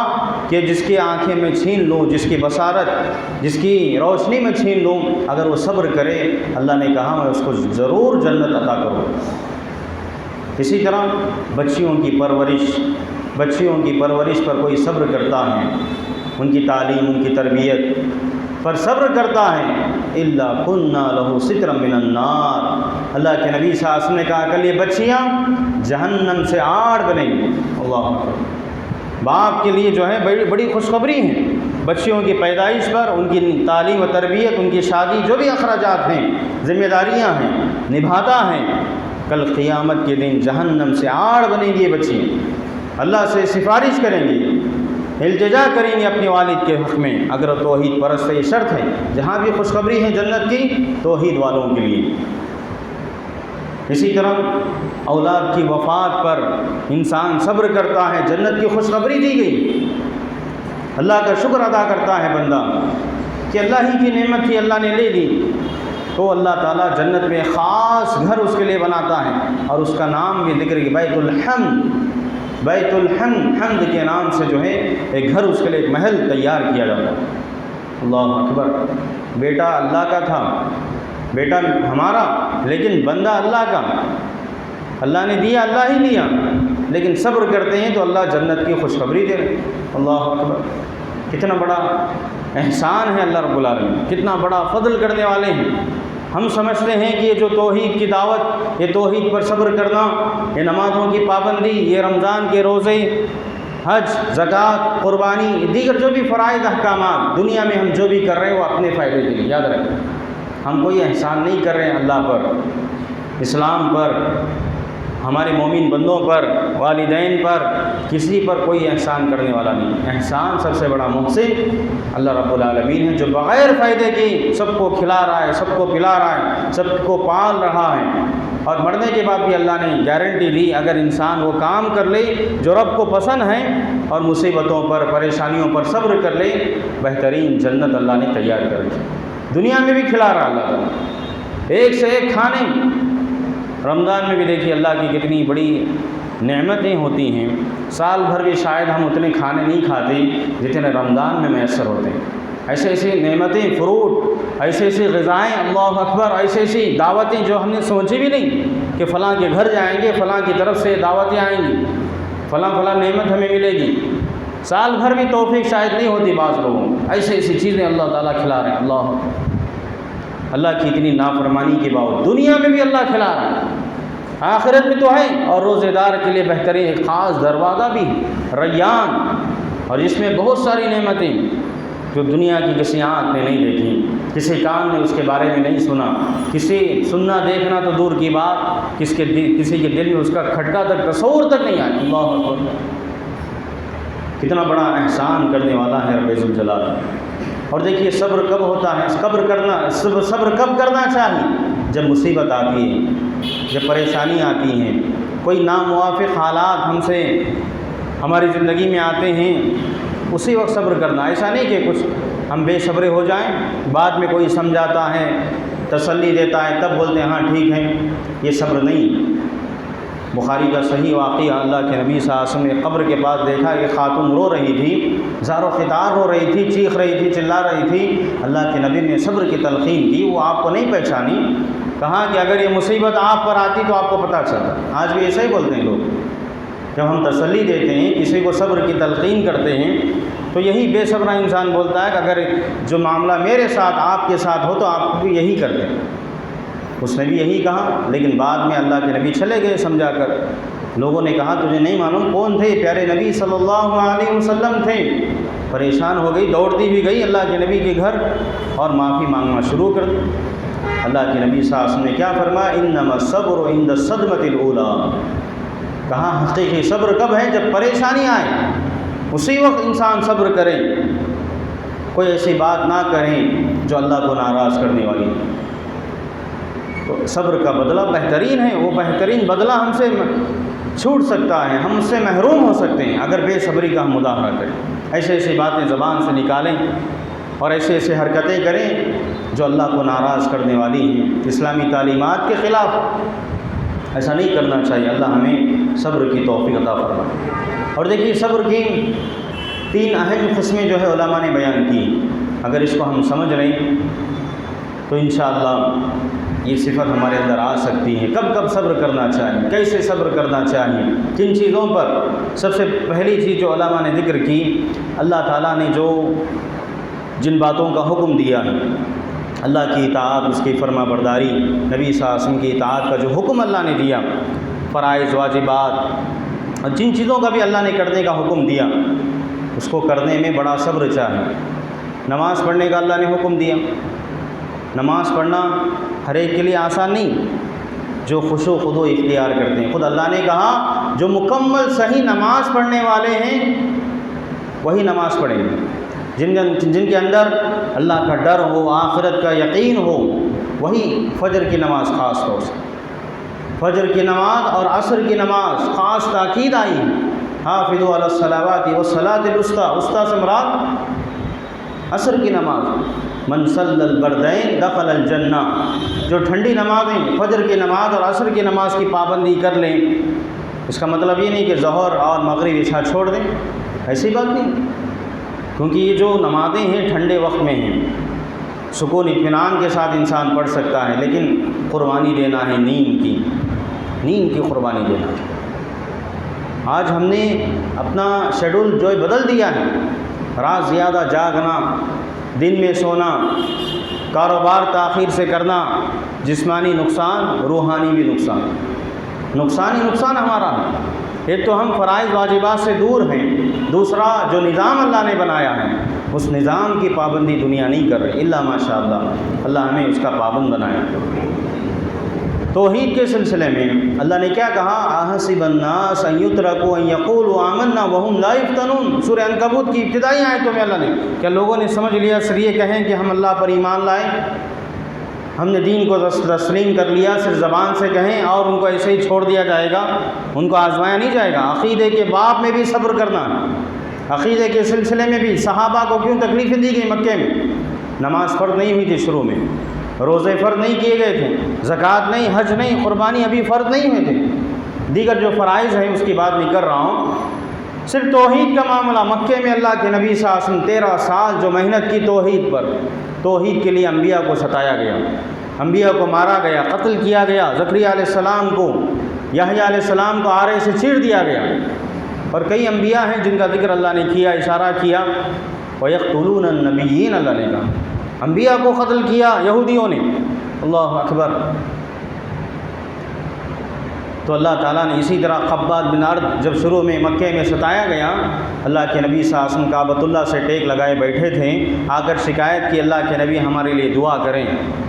Speaker 1: کہ جس کی آنکھیں میں چھین لوں، جس کی بصارت، جس کی روشنی میں چھین لوں، اگر وہ صبر کرے، اللہ نے کہا میں اس کو ضرور جنت عطا کروں. اسی طرح بچیوں کی پرورش پر کوئی صبر کرتا ہے، ان کی تعلیم، ان کی تربیت پر صبر کرتا ہے، الا كنا له سترا من النار. اللہ کے نبی صلی اللہ علیہ وسلم نے کہا کل یہ بچیاں جہنم سے آڑ بنیں گی. اللہ اکبر. باپ کے لیے جو ہے بڑی خوشخبری ہے، بچیوں کی پیدائش پر، ان کی تعلیم و تربیت، ان کی شادی، جو بھی اخراجات ہیں، ذمہ داریاں ہیں، نبھاتا ہے. کل قیامت کے دن جہنم سے آڑ بنیں گی یہ بچیاں، اللہ سے سفارش کریں گی، التجا کریں گے اپنے والد کے حق میں. اگر توحید پرست ہے، یہ شرط ہے، جہاں بھی خوشخبری ہے جنت کی، توحید والوں کے لیے. اسی طرح اولاد کی وفات پر انسان صبر کرتا ہے، جنت کی خوشخبری دی گئی. اللہ کا شکر ادا کرتا ہے بندہ کہ اللہ ہی کی نعمت تھی، اللہ نے لے دی، تو اللہ تعالیٰ جنت میں خاص گھر اس کے لیے بناتا ہے، اور اس کا نام بھی ذکر کہ بیت الحمد، حمد کے نام سے جو ہے ایک گھر، اس کے لیے ایک محل تیار کیا جاتا ہے. اللہ اکبر. بیٹا اللہ کا تھا، بیٹا ہمارا، لیکن بندہ اللہ کا. اللہ نے دیا، اللہ ہی لیا، لیکن صبر کرتے ہیں تو اللہ جنت کی خوشخبری دے رہے. اللہ اکبر. کتنا بڑا احسان ہے اللہ رب العالمین، کتنا بڑا فضل کرنے والے ہیں. ہم سمجھتے ہیں کہ یہ جو توحید کی دعوت، یہ توحید پر صبر کرنا، یہ نمازوں کی پابندی، یہ رمضان کے روزے، حج، زکوٰۃ، قربانی، دیگر جو بھی فرائض احکامات دنیا میں ہم جو بھی کر رہے ہیں وہ اپنے فائدے کے لیے، یاد رکھیں ہم کوئی احسان نہیں کر رہے ہیں اللہ پر، اسلام پر، ہمارے مومن بندوں پر، والدین پر، کسی پر کوئی احسان کرنے والا نہیں۔ احسان سب سے بڑا محسن اللہ رب العالمین ہے، جو بغیر فائدے کی سب کو کھلا رہا ہے، سب کو پلا رہا ہے، سب کو پال رہا ہے، اور مرنے کے بعد بھی اللہ نے گارنٹی دی اگر انسان وہ کام کر لے جو رب کو پسند ہے اور مصیبتوں پر، پریشانیوں پر صبر کر لے، بہترین جنت اللہ نے تیار کر دی۔ دنیا میں بھی کھلا رہا اللہ تعالیٰ، ایک سے ایک کھانے، رمضان میں بھی دیکھیے اللہ کی کتنی بڑی نعمتیں ہوتی ہیں، سال بھر بھی شاید ہم اتنے کھانے نہیں کھاتے جتنے رمضان میں میسر ہوتے ہیں۔ ایسے ایسی نعمتیں، فروٹ، ایسے ایسی غذائیں، اللہ اکبر، ایسے ایسی دعوتیں جو ہم نے سوچی بھی نہیں کہ فلاں کے گھر جائیں گے، فلاں کی طرف سے دعوتیں آئیں گی، فلاں نعمت ہمیں ملے گی، سال بھر بھی توفیق شاید نہیں ہوتی بعض لوگوں کو، ایسی ایسی چیزیں اللہ تعالیٰ کھلا رہے ہیں۔ اللہ کی اتنی نافرمانی کے باوجود دنیا میں بھی اللہ کھلا رہا ہے، آخرت میں تو ہے، اور روزے دار کے لیے بہترین ایک خاص دروازہ بھی ریان، اور اس میں بہت ساری نعمتیں جو دنیا کی کسی آنکھ نے نہیں دیکھی، کسی کان نے اس کے بارے میں نہیں سنا، کسی سننا دیکھنا تو دور کی بات، کسی کے دل میں اس کا کھٹکا تک، تصور تک نہیں آیا۔ اللہ اکبر، کتنا بڑا احسان کرنے والا ہے رب ذوالجلال۔ اور دیکھیے صبر کب ہوتا ہے، صبر کب کرنا چاہیے؟ جب مصیبت آتی ہے، جب پریشانی آتی ہیں، کوئی ناموافق حالات ہماری زندگی میں آتے ہیں، اسی وقت صبر کرنا۔ ایسا نہیں کہ کچھ ہم بے صبرے ہو جائیں، بعد میں کوئی سمجھاتا ہے، تسلی دیتا ہے، تب بولتے ہیں ہاں ٹھیک ہے، یہ صبر نہیں۔ بخاری کا صحیح واقعہ، اللہ کے نبی صلی اللہ علیہ وسلم نے قبر کے پاس دیکھا کہ خاتون رو رہی تھی، زار و خطار رو رہی تھی، چیخ رہی تھی، چلا رہی تھی۔ اللہ کے نبی نے صبر کی تلقین کی، وہ آپ کو نہیں پہچانی، کہا کہ اگر یہ مصیبت آپ پر آتی تو آپ کو پتہ چلتا۔ آج بھی ایسا ہی بولتے ہیں لوگ، جب ہم تسلی دیتے ہیں، کسی کو صبر کی تلقین کرتے ہیں، تو یہی بے صبرا انسان بولتا ہے کہ اگر جو معاملہ میرے ساتھ آپ کے ساتھ ہو تو آپ بھی یہی کر دیں۔ اس نے بھی یہی کہا، لیکن بعد میں اللہ کے نبی چلے گئے سمجھا کر۔ لوگوں نے کہا تجھے نہیں معلوم کون تھے؟ پیارے نبی صلی اللہ علیہ وسلم تھے۔ پریشان ہو گئی، دوڑتی بھی گئی اللہ کے نبی کے گھر اور معافی مانگنا شروع کر دی۔ اللہ کے نبی صلی اللہ علیہ وسلم نے کیا فرمایا؟ انما الصبر عند الصدمۃ الاولی، کہا حقیقی صبر کب ہے؟ جب پریشانی آئے، اسی وقت انسان صبر کرے، کوئی ایسی بات نہ کریں جو اللہ کو ناراض کرنے والی۔ تو صبر کا بدلہ بہترین ہے، وہ بہترین بدلہ ہم سے چھوٹ سکتا ہے، ہم اس سے محروم ہو سکتے ہیں اگر بے صبری کا ہم مظاہرہ کریں، ایسے ایسی باتیں زبان سے نکالیں اور ایسے ایسے حرکتیں کریں جو اللہ کو ناراض کرنے والی ہیں، اسلامی تعلیمات کے خلاف۔ ایسا نہیں کرنا چاہیے۔ اللہ ہمیں صبر کی توفیق عطا فرمائے۔ اور دیکھیے صبر کی 3 اہم قسمیں جو ہے علماء نے بیان کی، اگر اس کو ہم سمجھ لیں تو انشاءاللہ یہ صفت ہمارے اندر آ سکتی ہے۔ کب کب صبر کرنا چاہیے، کیسے صبر کرنا چاہیے، کن چیزوں پر؟ سب سے پہلی چیز جو علماء نے ذکر کی، اللہ تعالیٰ نے جن باتوں کا حکم دیا ہے، اللہ کی اطاعت، اس کی فرما برداری، نبی صلی اللہ علیہ وسلم کی اطاعت کا جو حکم اللہ نے دیا، فرائض، واجبات، اور جن چیزوں کا بھی اللہ نے کرنے کا حکم دیا، اس کو کرنے میں بڑا صبر چاہیے۔ نماز پڑھنے کا اللہ نے حکم دیا، نماز پڑھنا ہر ایک کے لیے آسان نہیں، جو خشوع و خضوع اختیار کرتے ہیں۔ خود اللہ نے کہا جو مکمل صحیح نماز پڑھنے والے ہیں وہی نماز پڑھیں گے، جن کے اندر اللہ کا ڈر ہو، آخرت کا یقین ہو، وہی فجر کی نماز خاص طور سے، فجر کی نماز اور عصر کی نماز خاص تاکید آئی ہے۔ حافظوا علی الصلوات والصلاۃ الوسطی، وسطی سے مراد عصر کی نماز۔ من صلی البردین دخل الجنہ، جو ٹھنڈی نمازیں فجر کی نماز اور عصر کی نماز کی پابندی کر لیں، اس کا مطلب یہ نہیں کہ ظہر اور مغرب عشاء چھوڑ دیں، ایسی بات نہیں، کیونکہ یہ جو نمازیں ہیں ٹھنڈے وقت میں ہیں، سکون اطمینان کے ساتھ انسان پڑھ سکتا ہے، لیکن قربانی دینا ہے نیند کی قربانی دینا۔ آج ہم نے اپنا شیڈول جو ہے بدل دیا ہے، رات زیادہ جاگنا، دن میں سونا، کاروبار تاخیر سے کرنا، جسمانی نقصان، روحانی بھی نقصان ہی نقصان ہمارا ہے۔ ایک تو ہم فرائض واجبات سے دور ہیں، دوسرا جو نظام اللہ نے بنایا ہے اس نظام کی پابندی دنیا نہیں کر رہی، الا ماشاء اللہ، اللہ ہمیں اس کا پابند بنایا۔ توحید کے سلسلے میں اللہ نے کیا کہا؟ احسب الناس ان یترکوا ان یقولوا آمنا وهم لا یفتنون، سورہ عنکبوت کی ابتدائی آیتوں میں اللہ نے کیا لوگوں نے سمجھ لیا صرف یہ کہیں کہ ہم اللہ پر ایمان لائے، ہم نے دین کو تسلیم کر لیا، صرف زبان سے کہیں اور ان کو ایسے ہی چھوڑ دیا جائے گا، ان کو آزمایا نہیں جائے گا۔ عقیدے کے باب میں بھی صبر کرنا، عقیدے کے سلسلے میں بھی صحابہ کو کیوں تکلیفیں دی گئی؟ مکے میں نماز فرض نہیں ہوئی تھی، شروع میں روزے فرض نہیں کیے گئے تھے، زکوٰۃ نہیں، حج نہیں، قربانی ابھی فرض نہیں ہوئے تھے، دیگر جو فرائض ہیں اس کی بات نہیں کر رہا ہوں، صرف توحید کا معاملہ۔ مکے میں اللہ کے نبی صلی اللہ علیہ وسلم 13 سال جو محنت کی توحید پر، توحید کے لیے انبیاء کو ستایا گیا، انبیاء کو مارا گیا، قتل کیا گیا، زکریا علیہ السلام کو، یحییٰ علیہ السلام کو آرے سے چیر دیا گیا، اور کئی انبیاء ہیں جن کا ذکر اللہ نے کیا، اشارہ کیا، وَيَقْتُلُونَ النَّبِيِّينَ، اللہ نے کہا انبیاء کو قتل کیا یہودیوں نے، اللہ اکبر۔ تو اللہ تعالیٰ نے اسی طرح خباب بن ارد جب شروع میں مکے میں ستایا گیا، اللہ کے نبی صلی اللہ علیہ وسلم کعبۃ اللہ سے ٹیک لگائے بیٹھے تھے، آ کر شکایت کی اللہ کے نبی ہمارے لیے دعا کریں،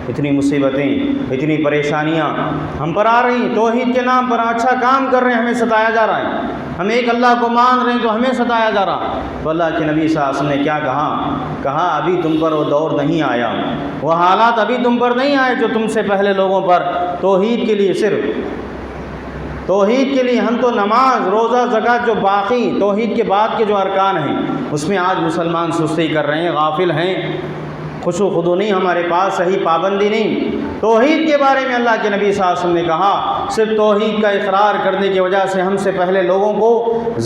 Speaker 1: اتنی مصیبتیں، اتنی پریشانیاں ہم پر آ رہی، توحید کے نام پر اچھا کام کر رہے ہیں، ہمیں ستایا جا رہا ہے، ہم ایک اللہ کو مان رہے ہیں تو ہمیں ستایا جا رہا۔ تو اللہ کے نبی صلی اللہ علیہ وسلم نے کیا کہا ابھی تم پر وہ دور نہیں آیا، وہ حالات ابھی تم پر نہیں آئے جو تم سے پہلے لوگوں پر، توحید کے لیے، صرف توحید کے لیے ہم تو نماز، روزہ، زکوٰۃ جو باقی توحید کے بعد کے جو ارکان ہیں اس میں آج مسلمان سستی کر رہے ہیں، غافل ہیں، خشوع و خضوع نہیں ہمارے پاس، صحیح پابندی نہیں۔ توحید کے بارے میں اللہ کے نبی صلی اللہ علیہ وسلم نے کہا صرف توحید کا اقرار کرنے کی وجہ سے ہم سے پہلے لوگوں کو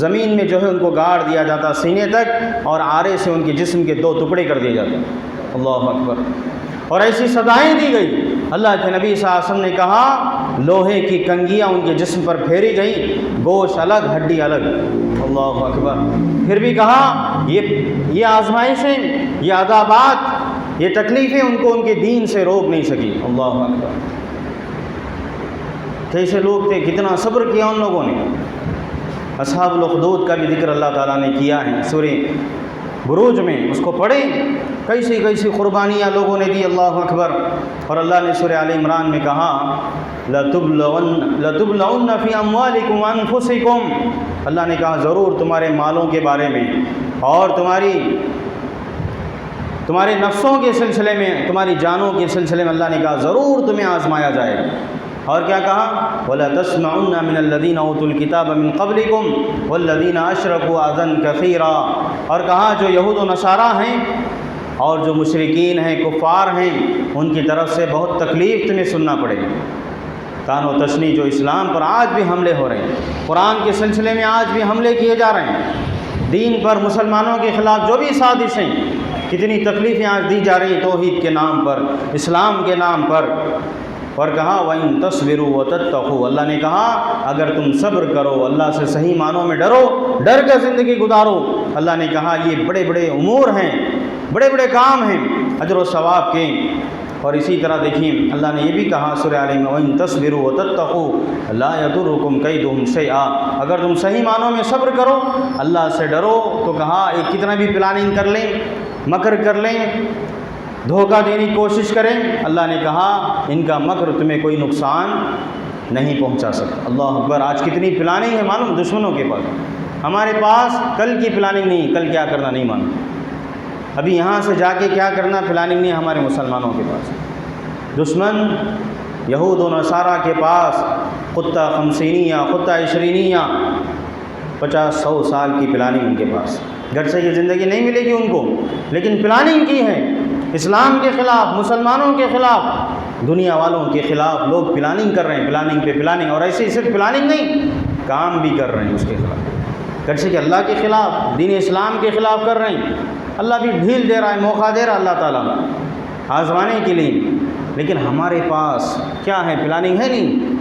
Speaker 1: زمین میں جو ہے ان کو گاڑ دیا جاتا سینے تک، اور آرے سے ان کے جسم کے 2 ٹکڑے کر دیے جاتے، اللہ اکبر، اور ایسی سزائیں دی گئی۔ اللہ کے نبی صلی اللہ علیہ وسلم نے کہا لوہے کی کنگیاں ان کے جسم پر پھیری گئیں، گوشت الگ، ہڈی الگ، اللہ اکبر۔ پھر بھی کہا یہ آزمائشیں، یہ عذابات، یہ تکلیفیں ان کو ان کے دین سے روک نہیں سکی، اللہ اکبر۔ کیسے لوگ تھے، کتنا صبر کیا ان لوگوں نے۔ اصحاب الاخدود کا بھی ذکر اللہ تعالیٰ نے کیا ہے سورہ بروج میں، اس کو پڑھیں، کیسی کیسی قربانیاں لوگوں نے دی، اللہ اکبر۔ اور اللہ نے سورہ آل عمران میں کہا لَتُبْلَوُنَّ فِي أَمْوَالِكُمْ وَأَنفُسِكُمْ، اللہ نے کہا ضرور تمہارے مالوں کے بارے میں اور تمہارے نفسوں کے سلسلے میں، تمہاری جانوں کے سلسلے میں اللہ نے کہا ضرور تمہیں آزمایا جائے گا۔ اور کیا کہا وَلَا تَسْمَعُنَّ مِنَ الَّذِينَ أُوتُوا الْكِتَابَ مِنْ قَبْلِكُمْ وَالَّذِينَ أَشْرَكُوا أَذًى كَثِيرًا، اور کہا جو یہود و نصارہ ہیں اور جو مشرکین ہیں، کفار ہیں، ان کی طرف سے بہت تکلیف تمہیں سننا پڑے گی۔ تان و تشنیع جو اسلام پر آج بھی حملے ہو رہے ہیں، قرآن کے سلسلے میں آج بھی حملے کیے جا رہے ہیں، دین پر، مسلمانوں کے خلاف جو بھی سازشیں، کتنی تکلیفیں آج دی جا رہی ہیں توحید کے نام پر، اسلام کے نام پر۔ اور کہا وَإِن تَصْبِرُوا وَتَتَّقُوا، اللہ نے کہا اگر تم صبر کرو، اللہ سے صحیح معنوں میں ڈرو، ڈر کر زندگی گزارو، اللہ نے کہا یہ بڑے بڑے امور ہیں، بڑے بڑے کام ہیں اجر و ثواب کے۔ اور اسی طرح دیکھیں اللہ نے یہ بھی کہا سورہ آل عمران وَإِن تَصْبِرُوا وَتَتَّقُوا لَا يَضُرُّكُمْ كَيْدُهُمْ شَيْئًا، اگر تم صحیح معنوں میں صبر کرو، اللہ سے ڈرو، تو کہا ایک کتنا بھی پلاننگ کر لیں، مکر کر لیں، دھوکہ دینے کی کوشش کریں، اللہ نے کہا ان کا مکر تمہیں کوئی نقصان نہیں پہنچا سکتا، اللہ اکبر۔ آج کتنی پلاننگ ہے معلوم دشمنوں کے پاس، ہمارے پاس کل کی پلاننگ نہیں، کل کیا کرنا نہیں معلوم، ابھی یہاں سے جا کے کیا کرنا پلاننگ نہیں ہمارے مسلمانوں کے پاس۔ دشمن یہود و نصارہ کے پاس خطہ خمسینیہ، خطہ عشرینیہ، 50-100 سال کی پلاننگ ان کے پاس، گھر سے یہ زندگی نہیں ملے گی ان کو، لیکن پلاننگ کی ہے اسلام کے خلاف، مسلمانوں کے خلاف، دنیا والوں کے خلاف لوگ پلاننگ کر رہے ہیں، پلاننگ پہ پلاننگ، اور ایسے ہی صرف پلاننگ نہیں، کام بھی کر رہے ہیں اس کے خلاف، گرچہ کہ اللہ کے خلاف، دین اسلام کے خلاف کر رہے ہیں۔ اللہ بھی ڈھیل دے رہا ہے، موقع دے رہا ہے اللہ تعالیٰ آزمانے کے لیے، لیکن ہمارے پاس کیا ہے، پلاننگ ہے نہیں۔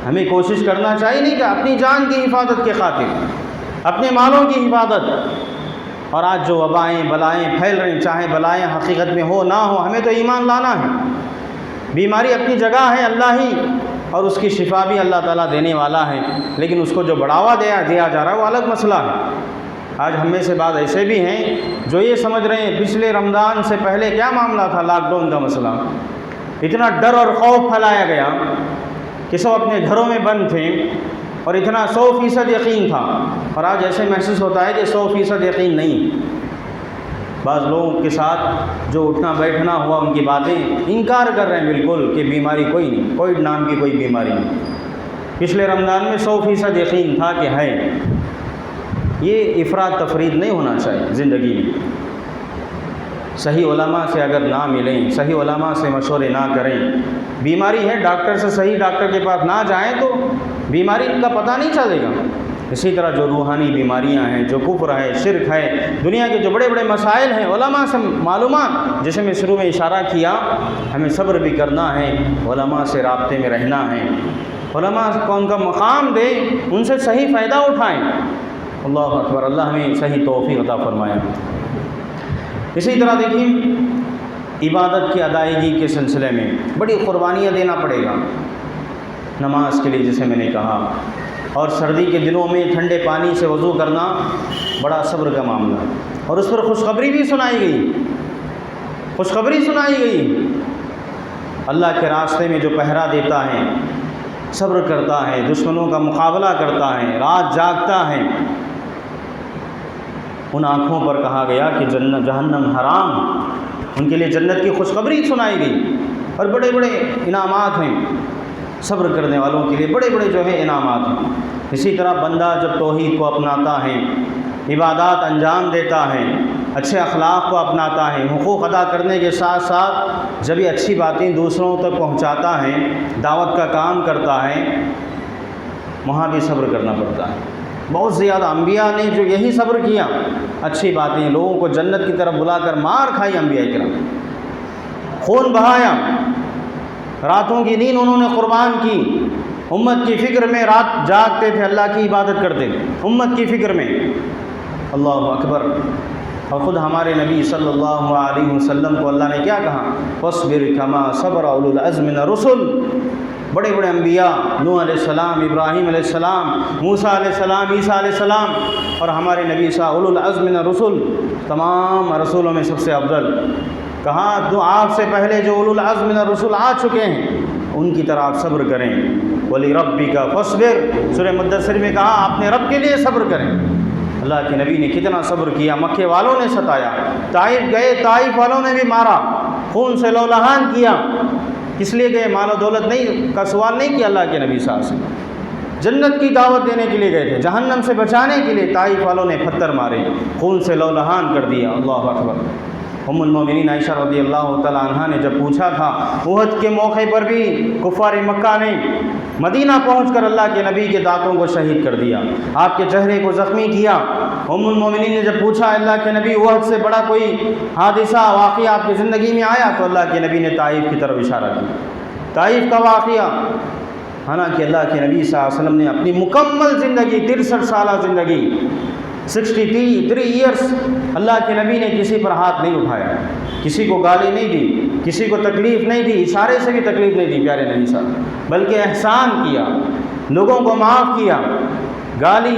Speaker 1: ہمیں کوشش کرنا چاہیے نہیں کہ اپنی جان کی حفاظت کے خاطر، اپنے مالوں کی حفاظت، اور آج جو وبائیں بلائیں پھیل رہی ہیں، چاہے بلائیں حقیقت میں ہو نہ ہو، ہمیں تو ایمان لانا ہے، بیماری اپنی جگہ ہے، اللہ ہی اور اس کی شفا بھی اللہ تعالیٰ دینے والا ہے، لیکن اس کو جو بڑھاوا دیا جا رہا ہے وہ الگ مسئلہ ہے۔ آج ہم میں سے بعض ایسے بھی ہیں جو یہ سمجھ رہے ہیں پچھلے رمضان سے پہلے کیا معاملہ تھا، لاک ڈاؤن کا مسئلہ، اتنا ڈر اور خوف پھیلایا گیا کہ سب اپنے گھروں میں بند تھے اور اتنا 100% یقین تھا، اور آج ایسے محسوس ہوتا ہے کہ 100% یقین نہیں۔ بعض لوگوں کے ساتھ جو اٹھنا بیٹھنا ہوا ان کی باتیں انکار کر رہے ہیں بالکل کہ بیماری کوئی نہیں، کووڈ نام کی کوئی بیماری نہیں۔ پچھلے رمضان میں 100% یقین تھا کہ ہے۔ یہ افراد تفرید نہیں ہونا چاہیے زندگی میں۔ صحیح علماء سے اگر نہ ملیں، صحیح علماء سے مشورے نہ کریں، بیماری ہے ڈاکٹر سے صحیح ڈاکٹر کے پاس نہ جائیں تو بیماری کا پتہ نہیں چلے گا۔ اسی طرح جو روحانی بیماریاں ہیں، جو کفر ہے، شرک ہے، دنیا کے جو بڑے بڑے مسائل ہیں، علماء سے معلومات، جیسے میں شروع میں اشارہ کیا، ہمیں صبر بھی کرنا ہے، علماء سے رابطے میں رہنا ہے، علماء کو ان کا مقام دیں، ان سے صحیح فائدہ اٹھائیں۔ اللہ اکبر، اللہ ہمیں صحیح توفیق عطا فرمائے۔ اسی طرح دیکھیں عبادت کی ادائیگی کے سلسلے میں بڑی قربانیاں دینا پڑے گا نماز کے لیے، جیسے میں نے کہا، اور سردی کے دنوں میں ٹھنڈے پانی سے وضو کرنا بڑا صبر کا معاملہ، اور اس پر خوشخبری بھی سنائی گئی، خوشخبری سنائی گئی۔ اللہ کے راستے میں جو پہرا دیتا ہے، صبر کرتا ہے، دشمنوں کا مقابلہ کرتا ہے، رات جاگتا ہے، ان آنکھوں پر کہا گیا کہ جہنم حرام، ان کے لیے جنت کی خوشخبری سنائی گئی، اور بڑے بڑے انعامات ہیں صبر کرنے والوں کے لیے، بڑے بڑے جو ہے انعامات ہیں۔ اسی طرح بندہ جب توحید کو اپناتا ہے، عبادات انجام دیتا ہے، اچھے اخلاق کو اپناتا ہے، حقوق ادا کرنے کے ساتھ ساتھ جب یہ اچھی باتیں دوسروں تک پہنچاتا ہے، دعوت کا کام کرتا ہے، وہاں بھی صبر کرنا پڑتا ہے۔ بہت زیادہ انبیاء نے جو یہی صبر کیا، اچھی باتیں، لوگوں کو جنت کی طرف بلا کر مار کھائی، انبیاء کرام خون بہایا، راتوں کی نیند انہوں نے قربان کی، امت کی فکر میں رات جاگتے تھے، اللہ کی عبادت کرتے تھے امت کی فکر میں۔ اللہ اکبر۔ اور خود ہمارے نبی صلی اللہ علیہ وسلم کو اللہ نے کیا کہا، فاصبر کما صبر اولو العزم من الرسل۔ بڑے بڑے انبیاء، نوح علیہ السلام، ابراہیم علیہ السلام، موسیٰ علیہ السلام، عیسیٰ علیہ السلام، اور ہمارے نبی صلی اللہ اولو العزم من الرسل، تمام رسولوں میں سب سے افضل۔ کہا تو آپ سے پہلے جو اولو العزم من الرسل آ چکے ہیں ان کی طرح آپ صبر کریں۔ وَلِرَبِّكَ فَاصْبِرْ، سورہ مدثر میں کہا اپنے رب کے لیے صبر کریں۔ اللہ کے نبی نے کتنا صبر کیا، مکے والوں نے ستایا، طائف گئے، طائف والوں نے بھی مارا، خون سے لہولہان کیا، کس لیے گئے؟ مال و دولت نہیں کا سوال نہیں کیا اللہ کے نبی صلی اللہ علیہ وسلم، جنت کی دعوت دینے کے لیے گئے تھے، جہنم سے بچانے کے لیے۔ طائف والوں نے پتھر مارے، خون سے لہولہان کر دیا۔ اللہ اکبر۔ ام المومنین عائشہ رضی اللہ تعالی عنہا نے جب پوچھا تھا، احد کے موقع پر بھی کفار مکہ نے مدینہ پہنچ کر اللہ کے نبی کے دانتوں کو شہید کر دیا، آپ کے چہرے کو زخمی کیا۔ ام المومنین نے جب پوچھا اللہ کے نبی احد سے بڑا کوئی حادثہ واقعہ آپ کی زندگی میں آیا، تو اللہ کے نبی نے طائف کی طرف اشارہ کیا، طائف کا واقعہ۔ حالانکہ اللہ کے نبی صلی اللہ علیہ وسلم نے اپنی مکمل زندگی، 63 سالہ زندگی، 63 ایئرس، اللہ کے نبی نے کسی پر ہاتھ نہیں اٹھایا، کسی کو گالی نہیں دی، کسی کو تکلیف نہیں دی، اشارے سے بھی تکلیف نہیں دی پیارے نبی صاحب، بلکہ احسان کیا، لوگوں کو معاف کیا، گالی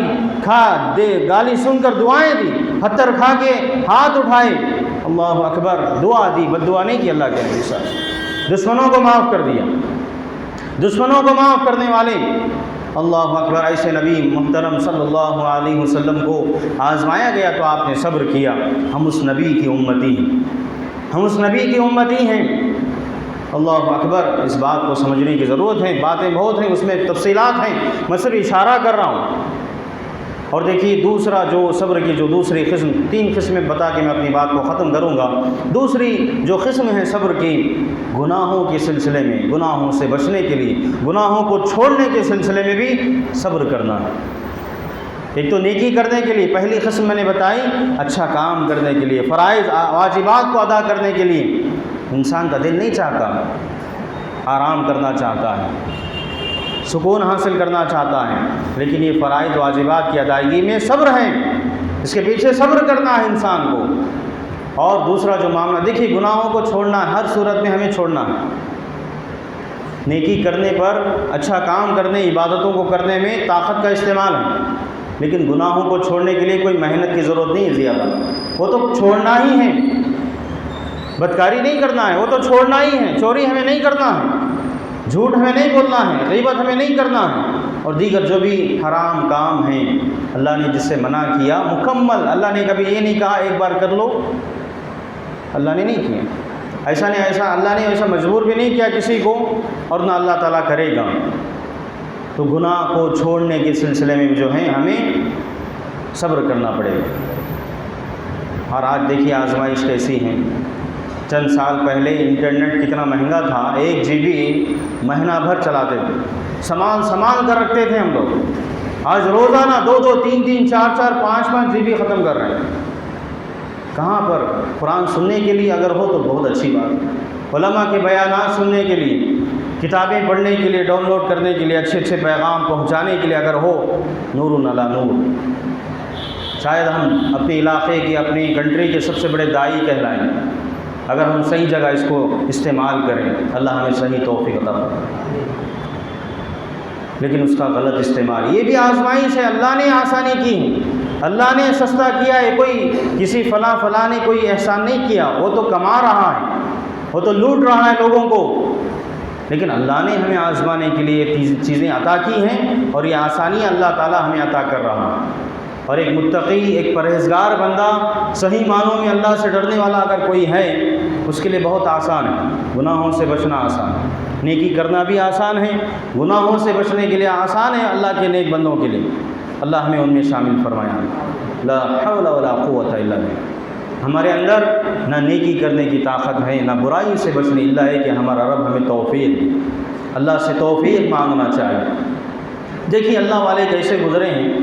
Speaker 1: گالی سن کر دعائیں دی، پتھر کھا کے ہاتھ اٹھائے، اللہ اکبر، دعا دی، بد دعا نہیں کی اللہ کے نبی صاحب، دشمنوں کو معاف کر دیا، دشمنوں کو معاف کرنے والے۔ اللہ اکبر۔ ایسے نبی محترم صلی اللہ علیہ وسلم کو آزمایا گیا تو آپ نے صبر کیا۔ ہم اس نبی کی امتی ہیں، ہم اس نبی کی امتی ہیں۔ اللہ اکبر۔ اس بات کو سمجھنے کی ضرورت ہے، باتیں بہت ہیں، اس میں تفصیلات ہیں، میں صرف اشارہ کر رہا ہوں۔ اور دیکھیے دوسرا جو صبر کی جو دوسری قسم، 3 قسمیں بتا کے میں اپنی بات کو ختم کروں گا۔ دوسری جو قسم ہے صبر کی، گناہوں کے سلسلے میں، گناہوں سے بچنے کے لیے، گناہوں کو چھوڑنے کے سلسلے میں بھی صبر کرنا ہے۔ ایک تو نیکی کرنے کے لیے پہلی قسم میں نے بتائی، اچھا کام کرنے کے لیے، فرائض واجبات کو ادا کرنے کے لیے انسان کا دل نہیں چاہتا، آرام کرنا چاہتا ہے، سکون حاصل کرنا چاہتا ہے، لیکن یہ فرائض واجبات کی ادائیگی میں صبر ہے، اس کے پیچھے صبر کرنا ہے انسان کو۔ اور دوسرا جو معاملہ، دیکھیے گناہوں کو چھوڑنا ہر صورت میں ہمیں چھوڑنا ہے، نیکی کرنے پر، اچھا کام کرنے، عبادتوں کو کرنے میں طاقت کا استعمال ہے، لیکن گناہوں کو چھوڑنے کے لیے کوئی محنت کی ضرورت نہیں ہے زیادہ، وہ تو چھوڑنا ہی ہے۔ بدکاری نہیں کرنا ہے، وہ تو چھوڑنا ہی ہے۔ چوری ہمیں نہیں کرنا ہے، جھوٹ ہمیں نہیں بولنا ہے، غیبت ہمیں نہیں کرنا ہے، اور دیگر جو بھی حرام کام ہیں اللہ نے جس سے منع کیا مکمل، اللہ نے کبھی یہ نہیں کہا ایک بار کر لو، اللہ نے نہیں کیا ایسا، نہیں ایسا اللہ نے ایسا مجبور بھی نہیں کیا کسی کو، اور نہ اللہ تعالیٰ کرے گا۔ تو گناہ کو چھوڑنے کے سلسلے میں جو ہے ہمیں صبر کرنا پڑے گا۔ اور آج دیکھیے آزمائش کیسی ہے۔ چند سال پہلے انٹرنیٹ کتنا مہنگا تھا، 1 GB مہینہ بھر چلاتے تھے، سامان کر رکھتے تھے ہم لوگ۔ آج روزانہ 2 3 4 5 GB ختم کر رہے ہیں۔ کہاں پر؟ قرآن سننے کے لیے اگر ہو تو بہت اچھی بات ہے، علماء کے بیانات سننے کے لیے، کتابیں پڑھنے کے لیے، ڈاؤن لوڈ کرنے کے لیے، اچھے پیغام پہنچانے کے لیے اگر ہو، نور علی نور۔ شاید ہم اپنے علاقے کی، اپنی کنٹری کے سب سے بڑے داعی کہلائیں اگر ہم صحیح جگہ اس کو استعمال کریں۔ اللہ ہمیں صحیح توفیق عطا فرمائے۔ لیکن اس کا غلط استعمال، یہ بھی آزمائش ہے۔ اللہ نے آسانی کی، اللہ نے سستا کیا ہے، کوئی کسی فلاں نے کوئی احسان نہیں کیا، وہ تو کما رہا ہے، وہ تو لوٹ رہا ہے لوگوں کو، لیکن اللہ نے ہمیں آزمانے کے لیے چیزیں عطا کی ہیں، اور یہ آسانیاں اللہ تعالیٰ ہمیں عطا کر رہا ہے۔ اور ایک متقی، ایک پرہیزگار بندہ، صحیح معنوں میں اللہ سے ڈرنے والا اگر کوئی ہے، اس کے لیے بہت آسان ہے، گناہوں سے بچنا آسان ہے، نیکی کرنا بھی آسان ہے، گناہوں سے بچنے کے لیے آسان ہے اللہ کے نیک بندوں کے لیے۔ اللہ ہمیں ان میں شامل فرمایا۔ لا حول ولا قوت الا باللہ۔ ہمارے اندر نہ نیکی کرنے کی طاقت ہے، نہ برائی سے بچنے، اللہ ہے کہ ہمارا رب ہمیں توفیق، اللہ سے توفیق مانگنا چاہیے۔ دیکھیے اللہ والے کیسے گزرے ہیں،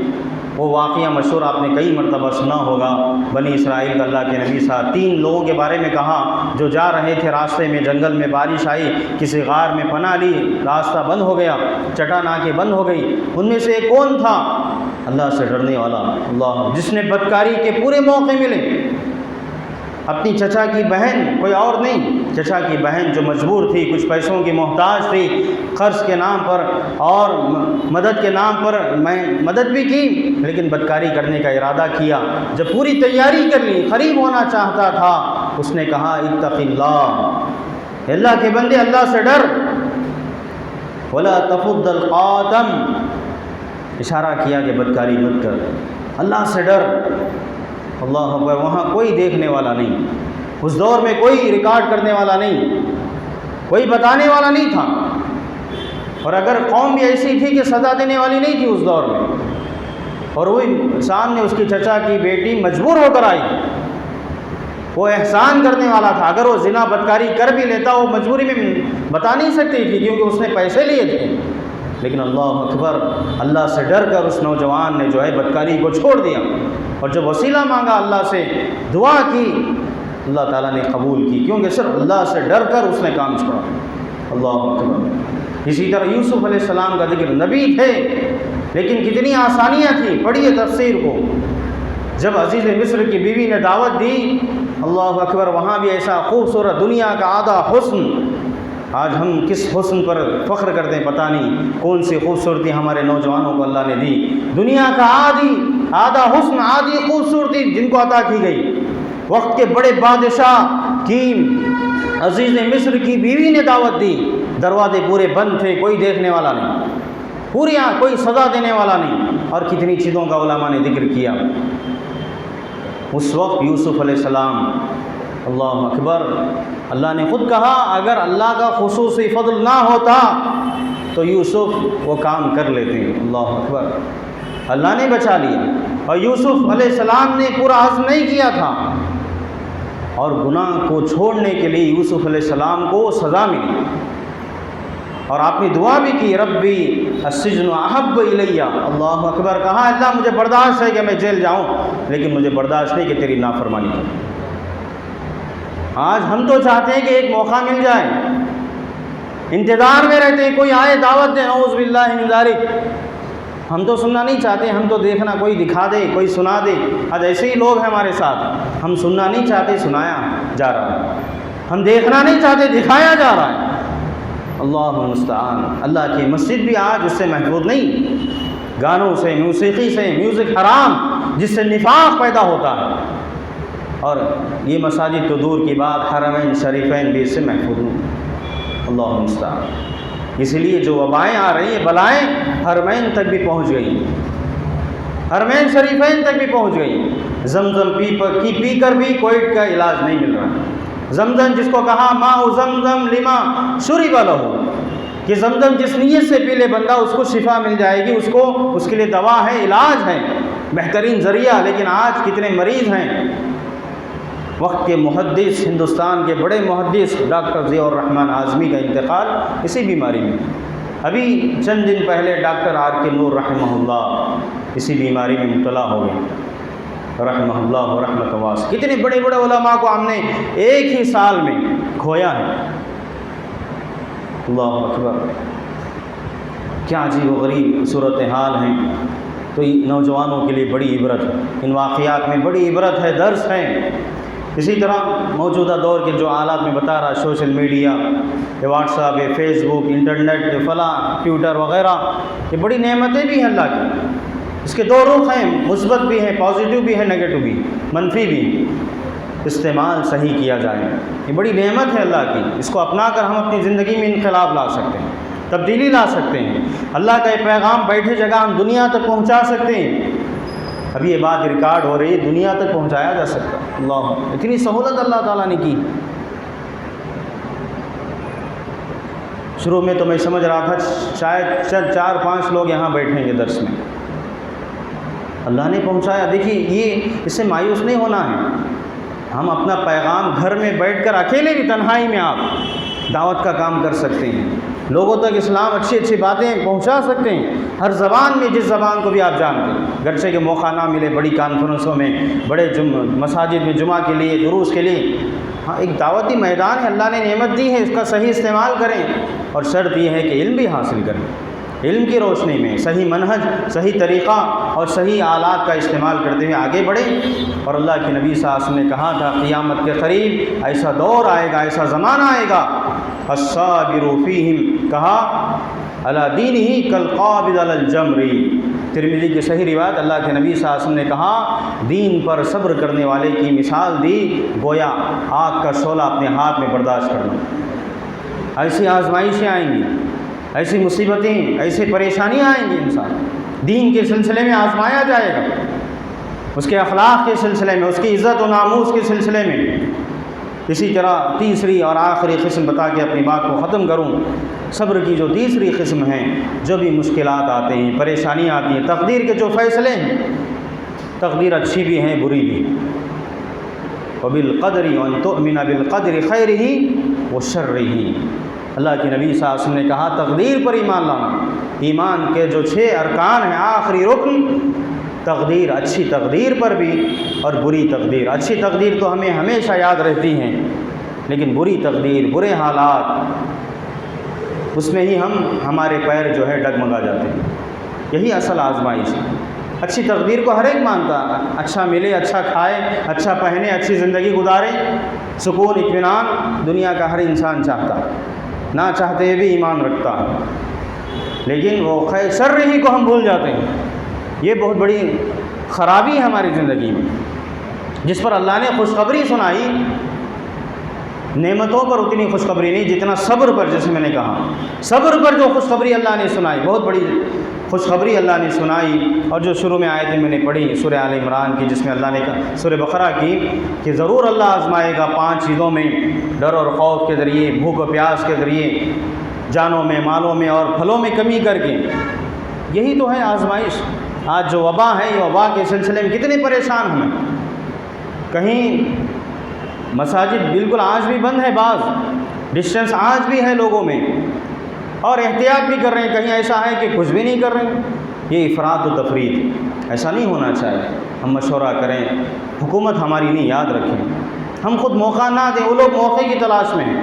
Speaker 1: وہ واقعہ مشہور آپ نے کئی مرتبہ سنا ہوگا۔ بنی اسرائیل کا اللہ کے نبی صاحب 3 لوگوں کے بارے میں کہا جو جا رہے تھے راستے میں، جنگل میں بارش آئی، کسی غار میں پناہ لی، راستہ بند ہو گیا، چٹان آ کے بند ہو گئی۔ ان میں سے ایک کون تھا؟ اللہ سے ڈرنے والا، اللہ جس نے بدکاری کے پورے موقع ملے، اپنی چچا کی بہن، کوئی اور نہیں، چچا کی بہن جو مجبور تھی، کچھ پیسوں کی محتاج تھی، قرض کے نام پر اور مدد کے نام پر میں مدد بھی کی، لیکن بدکاری کرنے کا ارادہ کیا۔ جب پوری تیاری کر لی، قریب ہونا چاہتا تھا، اس نے کہا اتق اللہ، اللہ کے بندے اللہ سے ڈر، ولا تفض القاتم، اشارہ کیا کہ بدکاری مت کر، اللہ سے ڈر۔ اللہ اکبر۔ وہاں کوئی دیکھنے والا نہیں، اس دور میں کوئی ریکارڈ کرنے والا نہیں، کوئی بتانے والا نہیں تھا، اور اگر قوم بھی ایسی تھی کہ سزا دینے والی نہیں تھی اس دور میں، اور وہی سامنے اس کی چچا کی بیٹی مجبور ہو کر آئی، وہ احسان کرنے والا تھا، اگر وہ زنا بدکاری کر بھی لیتا وہ مجبوری میں بتا نہیں سکتی تھی کیونکہ اس نے پیسے لیے تھے، لیکن اللہ اکبر، اللہ سے ڈر کر اس نوجوان نے جو ہے بدکاری کو چھوڑ دیا، اور جب وسیلہ مانگا اللہ سے، دعا کی، اللہ تعالیٰ نے قبول کی، کیونکہ صرف اللہ سے ڈر کر اس نے کام چھوڑا۔ اللہ اکبر۔ اسی طرح یوسف علیہ السلام کا ذکر، نبی تھے لیکن کتنی آسانیاں تھیں، پڑھیے تفسیر کو۔ جب عزیز مصر کی بیوی نے دعوت دی، اللہ اکبر، وہاں بھی ایسا خوبصورت، دنیا کا آدھا حسن، آج ہم کس حسن پر فخر کرتے ہیں، پتہ نہیں کون سی خوبصورتی ہمارے نوجوانوں کو اللہ نے دی، دنیا کا آدھا حسن، آدھی خوبصورتی جن کو عطا کی گئی۔ وقت کے بڑے بادشاہ کی عزیز مصر کی بیوی نے دعوت دی، دروازے پورے بند تھے، کوئی دیکھنے والا نہیں، پوری کوئی سزا دینے والا نہیں، اور کتنی چیزوں کا علماء نے ذکر کیا۔ اس وقت یوسف علیہ السلام، اللہ اکبر، اللہ نے خود کہا اگر اللہ کا خصوصی فضل نہ ہوتا تو یوسف وہ کام کر لیتے ہیں۔ اللہ اکبر، اللہ نے بچا لیا، اور یوسف علیہ السلام نے پورا عزم نہیں کیا تھا، اور گناہ کو چھوڑنے کے لیے یوسف علیہ السلام کو سزا ملی، اور آپ نے دعا بھی کی، ربی السجن احب الی، اللہ اکبر، کہا اللہ مجھے برداشت ہے کہ میں جیل جاؤں، لیکن مجھے برداشت نہیں کہ تیری نافرمانی کروں۔ آج ہم تو چاہتے ہیں کہ ایک موقع مل جائے، انتظار میں رہتے ہیں کوئی آئے دعوت دے، نعوذ باللہ من ذالک۔ ہم تو سننا نہیں چاہتے، ہم تو دیکھنا کوئی دکھا دے، کوئی سنا دے۔ آج ایسے ہی لوگ ہیں ہمارے ساتھ، ہم سننا نہیں چاہتے، سنایا جا رہا ہے، ہم دیکھنا نہیں چاہتے، دکھایا جا رہا ہے۔ اللہ المستعان۔ اللہ کی مسجد بھی آج اس سے محفوظ نہیں، گانوں سے، موسیقی سے، میوزک حرام جس سے نفاق پیدا ہوتا ہے، اور یہ مساجد تو دور کی بات، حرمین شریفین بھی اس سے محفوظ نہیں، اللہ المستعان۔ اسی لیے جو وبائیں آ رہی ہیں، بلائیں حرمین تک بھی پہنچ گئی، حرمین شریفین تک بھی پہنچ گئی۔ زمزم پی کر بھی کووڈ کا علاج نہیں مل رہا۔ زمزم جس کو کہا ماء زمزم لما شرب لہ، کہ زمزم جس نیت سے پی لے بندہ اس کو شفا مل جائے گی، اس کے لیے دوا ہے، علاج ہے، بہترین ذریعہ۔ لیکن آج کتنے مریض ہیں۔ وقت کے محدث، ہندوستان کے بڑے محدث ڈاکٹر ضیاء الرحمن اعظمی کا انتقال اسی بیماری میں۔ ابھی چند دن پہلے ڈاکٹر آر کے نور رحمہ اللہ اسی بیماری میں مبتلا ہو گئے، رحمہ اللہ و رحمۃ واسعہ۔ کتنے بڑے بڑے علماء کو ہم نے ایک ہی سال میں کھویا ہے، اللہ اکبر۔ کیا عجیب و غریب صورتحال ہیں۔ تو نوجوانوں کے لیے بڑی عبرت ہے، ان واقعات میں بڑی عبرت ہے، درس ہے۔ اسی طرح موجودہ دور کے جو آلات میں بتا رہا، سوشل میڈیا، یہ واٹس ایپ، یہ فیس بک، انٹرنیٹ، یہ فلاں ٹویٹر وغیرہ، یہ بڑی نعمتیں بھی ہیں اللہ کی۔ اس کے دو رخ ہیں، مثبت بھی ہیں، پازیٹیو بھی ہے، نگیٹو بھی، منفی بھی۔ استعمال صحیح کیا جائے، یہ بڑی نعمت ہے اللہ کی۔ اس کو اپنا کر ہم اپنی زندگی میں انقلاب لا سکتے ہیں، تبدیلی لا سکتے ہیں۔ اللہ کا یہ پیغام بیٹھے جگہ ہم دنیا تک پہنچا سکتے ہیں۔ ابھی یہ بات ریکارڈ ہو رہی ہے، دنیا تک پہنچایا جا سکتا ہے۔ اللہ، اتنی سہولت اللہ تعالیٰ نے کی۔ شروع میں تو میں سمجھ رہا تھا شاید 4-5 لوگ یہاں بیٹھیں گے درس میں، اللہ نے پہنچایا۔ دیکھیے، یہ اس سے مایوس نہیں ہونا ہے۔ ہم اپنا پیغام گھر میں بیٹھ کر اکیلے بھی، تنہائی میں آپ دعوت کا کام کر سکتے ہیں، لوگوں تک اسلام اچھی اچھی باتیں پہنچا سکتے ہیں، ہر زبان میں، جس زبان کو بھی آپ جانتے ہیں۔ گرچہ کہ موقع نہ ملے بڑی کانفرنسوں میں، بڑے مساجد میں جمعہ کے لیے، دروس کے لیے، ہاں ایک دعوتی میدان ہے، اللہ نے نعمت دی ہے، اس کا صحیح استعمال کریں۔ اور شرط یہ ہے کہ علم بھی حاصل کریں، علم کی روشنی میں صحیح منہج، صحیح طریقہ اور صحیح آلات کا استعمال کرتے ہوئے آگے بڑھیں۔ اور اللہ کے نبی صلی اللہ علیہ وسلم نے کہا تھا، قیامت کے قریب ایسا دور آئے گا، ایسا زمانہ آئے گا، الصابر فیہم، کہا علی دینہ کالقابض علی الجمر۔ ترمذی کی صحیح روایت، اللہ کے نبی صلی اللہ علیہ وسلم نے کہا، دین پر صبر کرنے والے کی مثال دی گویا آگ کا شعلہ اپنے ہاتھ میں برداشت کرنا۔ ایسی آزمائشیں آئیں گی، ایسی مصیبتیں، ایسی پریشانیاں آئیں گی، انسان دین کے سلسلے میں آزمایا جائے گا، اس کے اخلاق کے سلسلے میں، اس کی عزت و ناموس کے سلسلے میں۔ اسی طرح تیسری اور آخری قسم بتا کے اپنی بات کو ختم کروں، صبر کی جو تیسری قسم ہے، جو بھی مشکلات آتے ہیں، پریشانیاں آتی ہیں، تقدیر کے جو فیصلے ہیں، تقدیر اچھی بھی ہیں، بری بھی۔ وبالقدر وان تؤمن بالقدر خیرہ وشرہ، اللہ کے نبی صلی اللہ علیہ وسلم نے کہا، تقدیر پر ایمان لانا، ایمان کے جو 6 ارکان ہیں، آخری رکن تقدیر، اچھی تقدیر پر بھی اور بری تقدیر۔ اچھی تقدیر تو ہمیں ہمیشہ یاد رہتی ہیں، لیکن بری تقدیر، برے حالات، اس میں ہی ہمارے پیر جو ہے ڈگمگا جاتے ہیں۔ یہی اصل آزمائش ہے۔ اچھی تقدیر کو ہر ایک مانتا، اچھا ملے، اچھا کھائے، اچھا پہنے، اچھی زندگی گزارے، سکون، اطمینان دنیا کا ہر انسان چاہتا ہے، نہ چاہتے ہوئے بھی ایمان رکھتا ہے۔ لیکن وہ خیر شر ہی کو ہم بھول جاتے ہیں۔ یہ بہت بڑی خرابی ہے ہماری زندگی میں، جس پر اللہ نے خوشخبری سنائی۔ نعمتوں پر اتنی خوشخبری نہیں جتنا صبر پر، جیسے میں نے کہا، صبر پر جو خوشخبری اللہ نے سنائی، بہت بڑی خوشخبری اللہ نے سنائی۔ اور جو شروع میں آیتیں میں نے پڑھی سورہ آل عمران کی، جس میں اللہ نے کہا، سورہ بقرہ کی، کہ ضرور اللہ آزمائے گا 5 چیزوں میں، ڈر اور خوف کے ذریعے، بھوک و پیاس کے ذریعے، جانوں میں، مالوں میں اور پھلوں میں کمی کر کے۔ یہی تو ہے آزمائش۔ آج جو وبا ہے، یہ وبا کے سلسلے میں کتنے پریشان ہیں۔ کہیں مساجد بالکل آج بھی بند ہے، بعض ڈسٹینس آج بھی ہے لوگوں میں، اور احتیاط بھی کر رہے ہیں، کہیں ایسا ہے کہ کچھ بھی نہیں کر رہے ہیں۔ یہ افراط و تفریط، ایسا نہیں ہونا چاہیے۔ ہم مشورہ کریں، حکومت ہماری نہیں، یاد رکھیں، ہم خود موقع نہ دیں، وہ لوگ موقع کی تلاش میں ہیں۔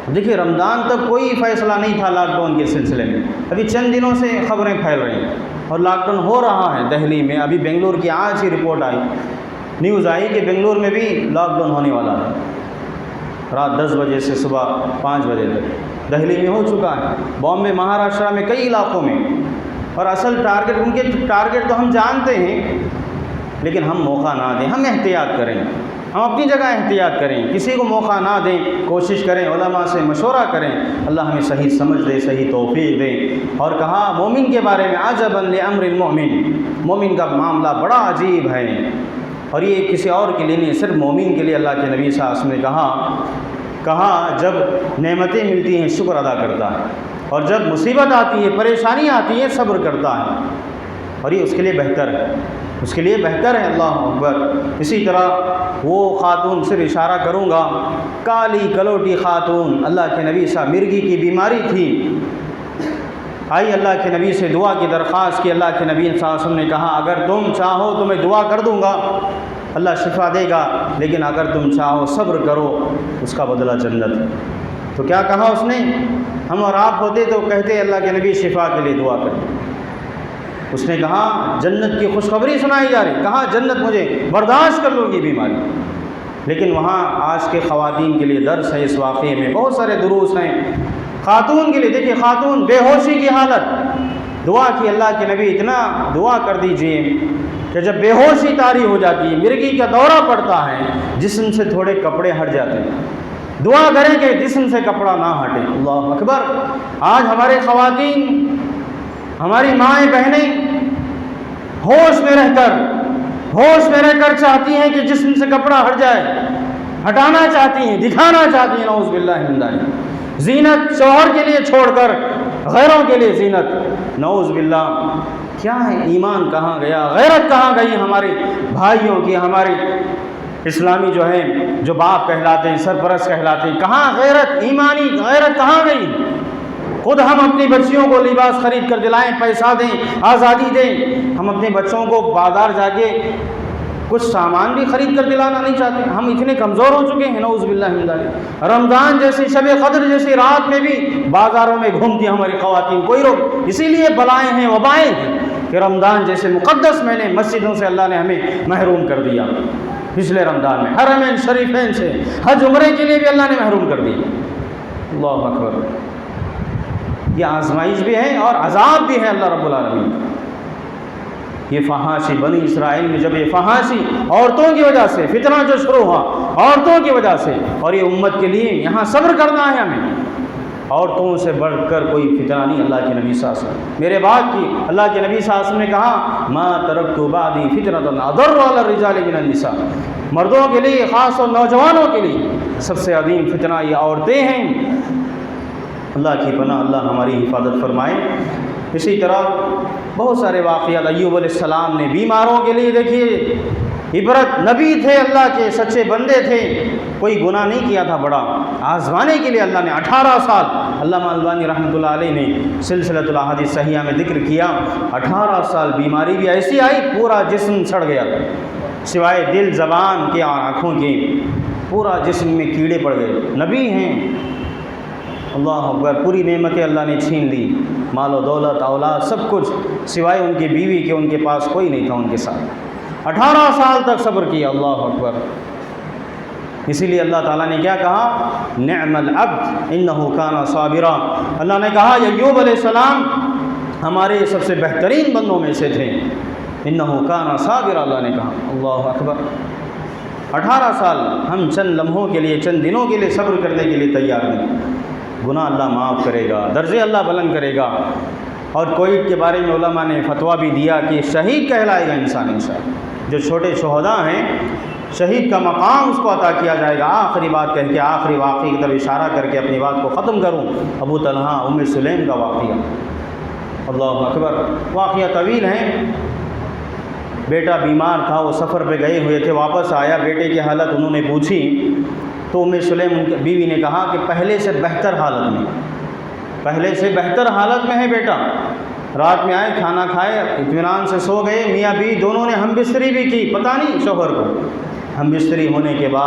Speaker 1: دیکھیے، رمضان تک کوئی فیصلہ نہیں تھا لاک ڈاؤن کے سلسلے میں، ابھی چند دنوں سے خبریں پھیل رہی ہیں، اور لاک ڈاؤن ہو رہا ہے دہلی میں۔ ابھی بنگلور کی آج ہی رپورٹ آئی، نیوز آئی کہ بنگلور میں بھی لاک ڈاؤن ہونے والا ہے۔ رات 10 بجے سے صبح 5 بجے تک دہلی میں ہو چکا ہے، بامبے مہاراشٹرا میں کئی علاقوں میں، اور اصل ٹارگٹ ان کے ٹارگٹ تو ہم جانتے ہیں، لیکن ہم موقع نہ دیں، ہم احتیاط کریں، ہم اپنی جگہ احتیاط کریں، کسی کو موقع نہ دیں، کوشش کریں، علماء سے مشورہ کریں، اللہ ہمیں صحیح سمجھ دے، صحیح توفیق دے۔ اور کہا مومن کے بارے میں عجبا لامر المؤمن، مومن کا معاملہ بڑا عجیب ہے، اور یہ کسی اور کے لیے نہیں، صرف مومن کے لیے اللہ کے نبی صلی اللہ علیہ وسلم نے کہا جب نعمتیں ملتی ہیں شکر ادا کرتا ہے، اور جب مصیبت آتی ہے، پریشانی آتی ہے، صبر کرتا ہے، اور یہ اس کے لیے بہتر ہے، اس کے لیے بہتر ہے۔ اللہ اکبر۔ اسی طرح وہ خاتون، صرف اشارہ کروں گا، کالی کلوٹی خاتون، اللہ کے نبی صاحب، مرگی کی بیماری تھی، آئی اللہ کے نبی سے دعا کی درخواست کی، اللہ کے نبی صلی اللہ علیہ وسلم نے کہا اگر تم چاہو تو میں دعا کر دوں گا، اللہ شفا دے گا، لیکن اگر تم چاہو صبر کرو، اس کا بدلہ جنت ہے۔ تو کیا کہا اس نے؟ ہم اور آپ ہوتے تو کہتے اللہ کے نبی شفا کے لیے دعا کریں، اس نے کہا جنت کی خوشخبری سنائی جا رہی، کہا جنت مجھے برداشت کر لو گی بیماری۔ لیکن وہاں آج کے خواتین کے لیے درس ہے، اس واقعے میں بہت سارے دروس ہیں خاتون کے لیے۔ دیکھیے خاتون بے ہوشی کی حالت، دعا کی اللہ کے نبی، اتنا دعا کر دیجئے کہ جب بے ہوشی طاری ہو جاتی ہے، مرگی کا دورہ پڑتا ہے، جسم سے تھوڑے کپڑے ہٹ جاتے ہیں، دعا کریں کہ جسم سے کپڑا نہ ہٹے۔ اللہ اکبر۔ آج ہمارے خواتین، ہماری مائیں بہنیں ہوش میں رہ کر چاہتی ہیں کہ جسم سے کپڑا ہٹ جائے، ہٹانا چاہتی ہیں، دکھانا چاہتی ہیں، نعوذ باللہ من ذالک، زینت شوہر کے لیے چھوڑ کر غیروں کے لیے زینت، نعوذ باللہ۔ کیا ہے؟ ایمان کہاں گیا؟ غیرت کہاں گئی ہمارے بھائیوں کی؟ ہمارے اسلامی جو ہیں، جو باپ کہلاتے ہیں، سرپرست کہلاتے ہیں، کہاں غیرت؟ ایمانی غیرت کہاں گئی؟ خود ہم اپنی بچیوں کو لباس خرید کر دلائیں، پیسہ دیں، آزادی دیں، ہم اپنے بچوں کو بازار جا کے کچھ سامان بھی خرید کر دلانا نہیں چاہتے۔ ہم اتنے کمزور ہو چکے ہیں، نعوذ باللہ من ذالک۔ رمضان جیسی، شب قدر جیسی رات میں بھی بازاروں میں گھومتی ہماری خواتین، کوئی روک، اسی لیے بلائیں ہیں، وبائیں ہیں کہ رمضان جیسے مقدس مہینے مسجدوں سے اللہ نے ہمیں محروم کر دیا۔ پچھلے رمضان میں حرمین شریفین سے حج عمرے کے لیے بھی اللہ نے محروم کر دیا۔ اللہ اکبر۔ یہ آزمائش بھی ہے اور عذاب بھی ہے اللہ رب العالمین۔ یہ فحاشی بنی اسرائیل میں، جب یہ فحاشی عورتوں کی وجہ سے فتنہ جو شروع ہوا، عورتوں کی وجہ سے، اور یہ امت کے لیے یہاں صبر کرنا ہے ہمیں، عورتوں سے بڑھ کر کوئی فتنہ نہیں۔ اللہ کے نبی صلی اللہ علیہ وسلم، میرے بعد کی اللہ کے نبی صلی اللہ علیہ وسلم نے کہا ما ترکت بعدی فتنۃ اضر علی الرجال من النساء، مردوں کے لیے خاص اور نوجوانوں کے لیے سب سے عظیم فتنہ یہ عورتیں ہیں۔ اللہ کی پناہ، اللہ ہماری حفاظت فرمائے۔ اسی طرح بہت سارے واقعات، ایوب علیہ السلام نے بیماروں کے لیے، دیکھیے عبرت، نبی تھے اللہ کے، سچے بندے تھے، کوئی گناہ نہیں کیا تھا، بڑا آزمانے کے لیے اللہ نے 18 سال، علامہ البانی رحمۃ اللہ علیہ نے سلسلۃ الاحادیث صحیحہ میں ذکر کیا، 18 سال بیماری بھی ایسی آئی، پورا جسم سڑ گیا، سوائے دل، زبان کے اور آنکھوں کے، پورا جسم میں کیڑے پڑ گئے۔ نبی ہیں، اللہ اکبر، پوری نعمتیں اللہ نے چھین لی، مال و دولت، اولاد، سب کچھ، سوائے ان کی بیوی کے، ان کے پاس کوئی نہیں تھا ان کے ساتھ۔ 18 سال تک صبر کیا، اللہ اکبر۔ اسی لیے اللہ تعالیٰ نے کیا کہا؟ نعم العبد انہ کان صابرا۔ اللہ نے کہا ایوب علیہ السلام ہمارے سب سے بہترین بندوں میں سے تھے، انہ کان صابرا، اللہ نے کہا، اللہ اکبر۔ 18 سال ہم چند لمحوں کے لیے، چند دنوں کے لیے صبر کرنے کے لیے تیار نہیں، گناہ اللہ معاف کرے گا، درجے اللہ بلند کرے گا۔ اور کوئٹ کے بارے میں علماء نے فتویٰ بھی دیا کہ شہید کہلائے گا انسان انشاءاللہ، جو چھوٹے شہداء ہیں، شہید کا مقام اس کو عطا کیا جائے گا۔ آخری بات کہہ کے، آخری واقعے کی طرف اشارہ کر کے اپنی بات کو ختم کروں، ابو طلحہ ام سلیم کا واقعہ، اللہ اکبر۔ واقعہ طویل ہے، بیٹا بیمار تھا، وہ سفر پہ گئے ہوئے تھے، واپس آیا، بیٹے کی حالت انہوں نے پوچھی تو ام سلیم ان کی بیوی نے کہا کہ پہلے سے بہتر حالت میں، پہلے سے بہتر حالت میں ہے بیٹا۔ رات میں آئے، کھانا کھائے، اطمینان سے سو گئے، میاں بیوی دونوں نے ہم بستری بھی کی، پتہ نہیں شوہر کو، ہم بستری ہونے کے بعد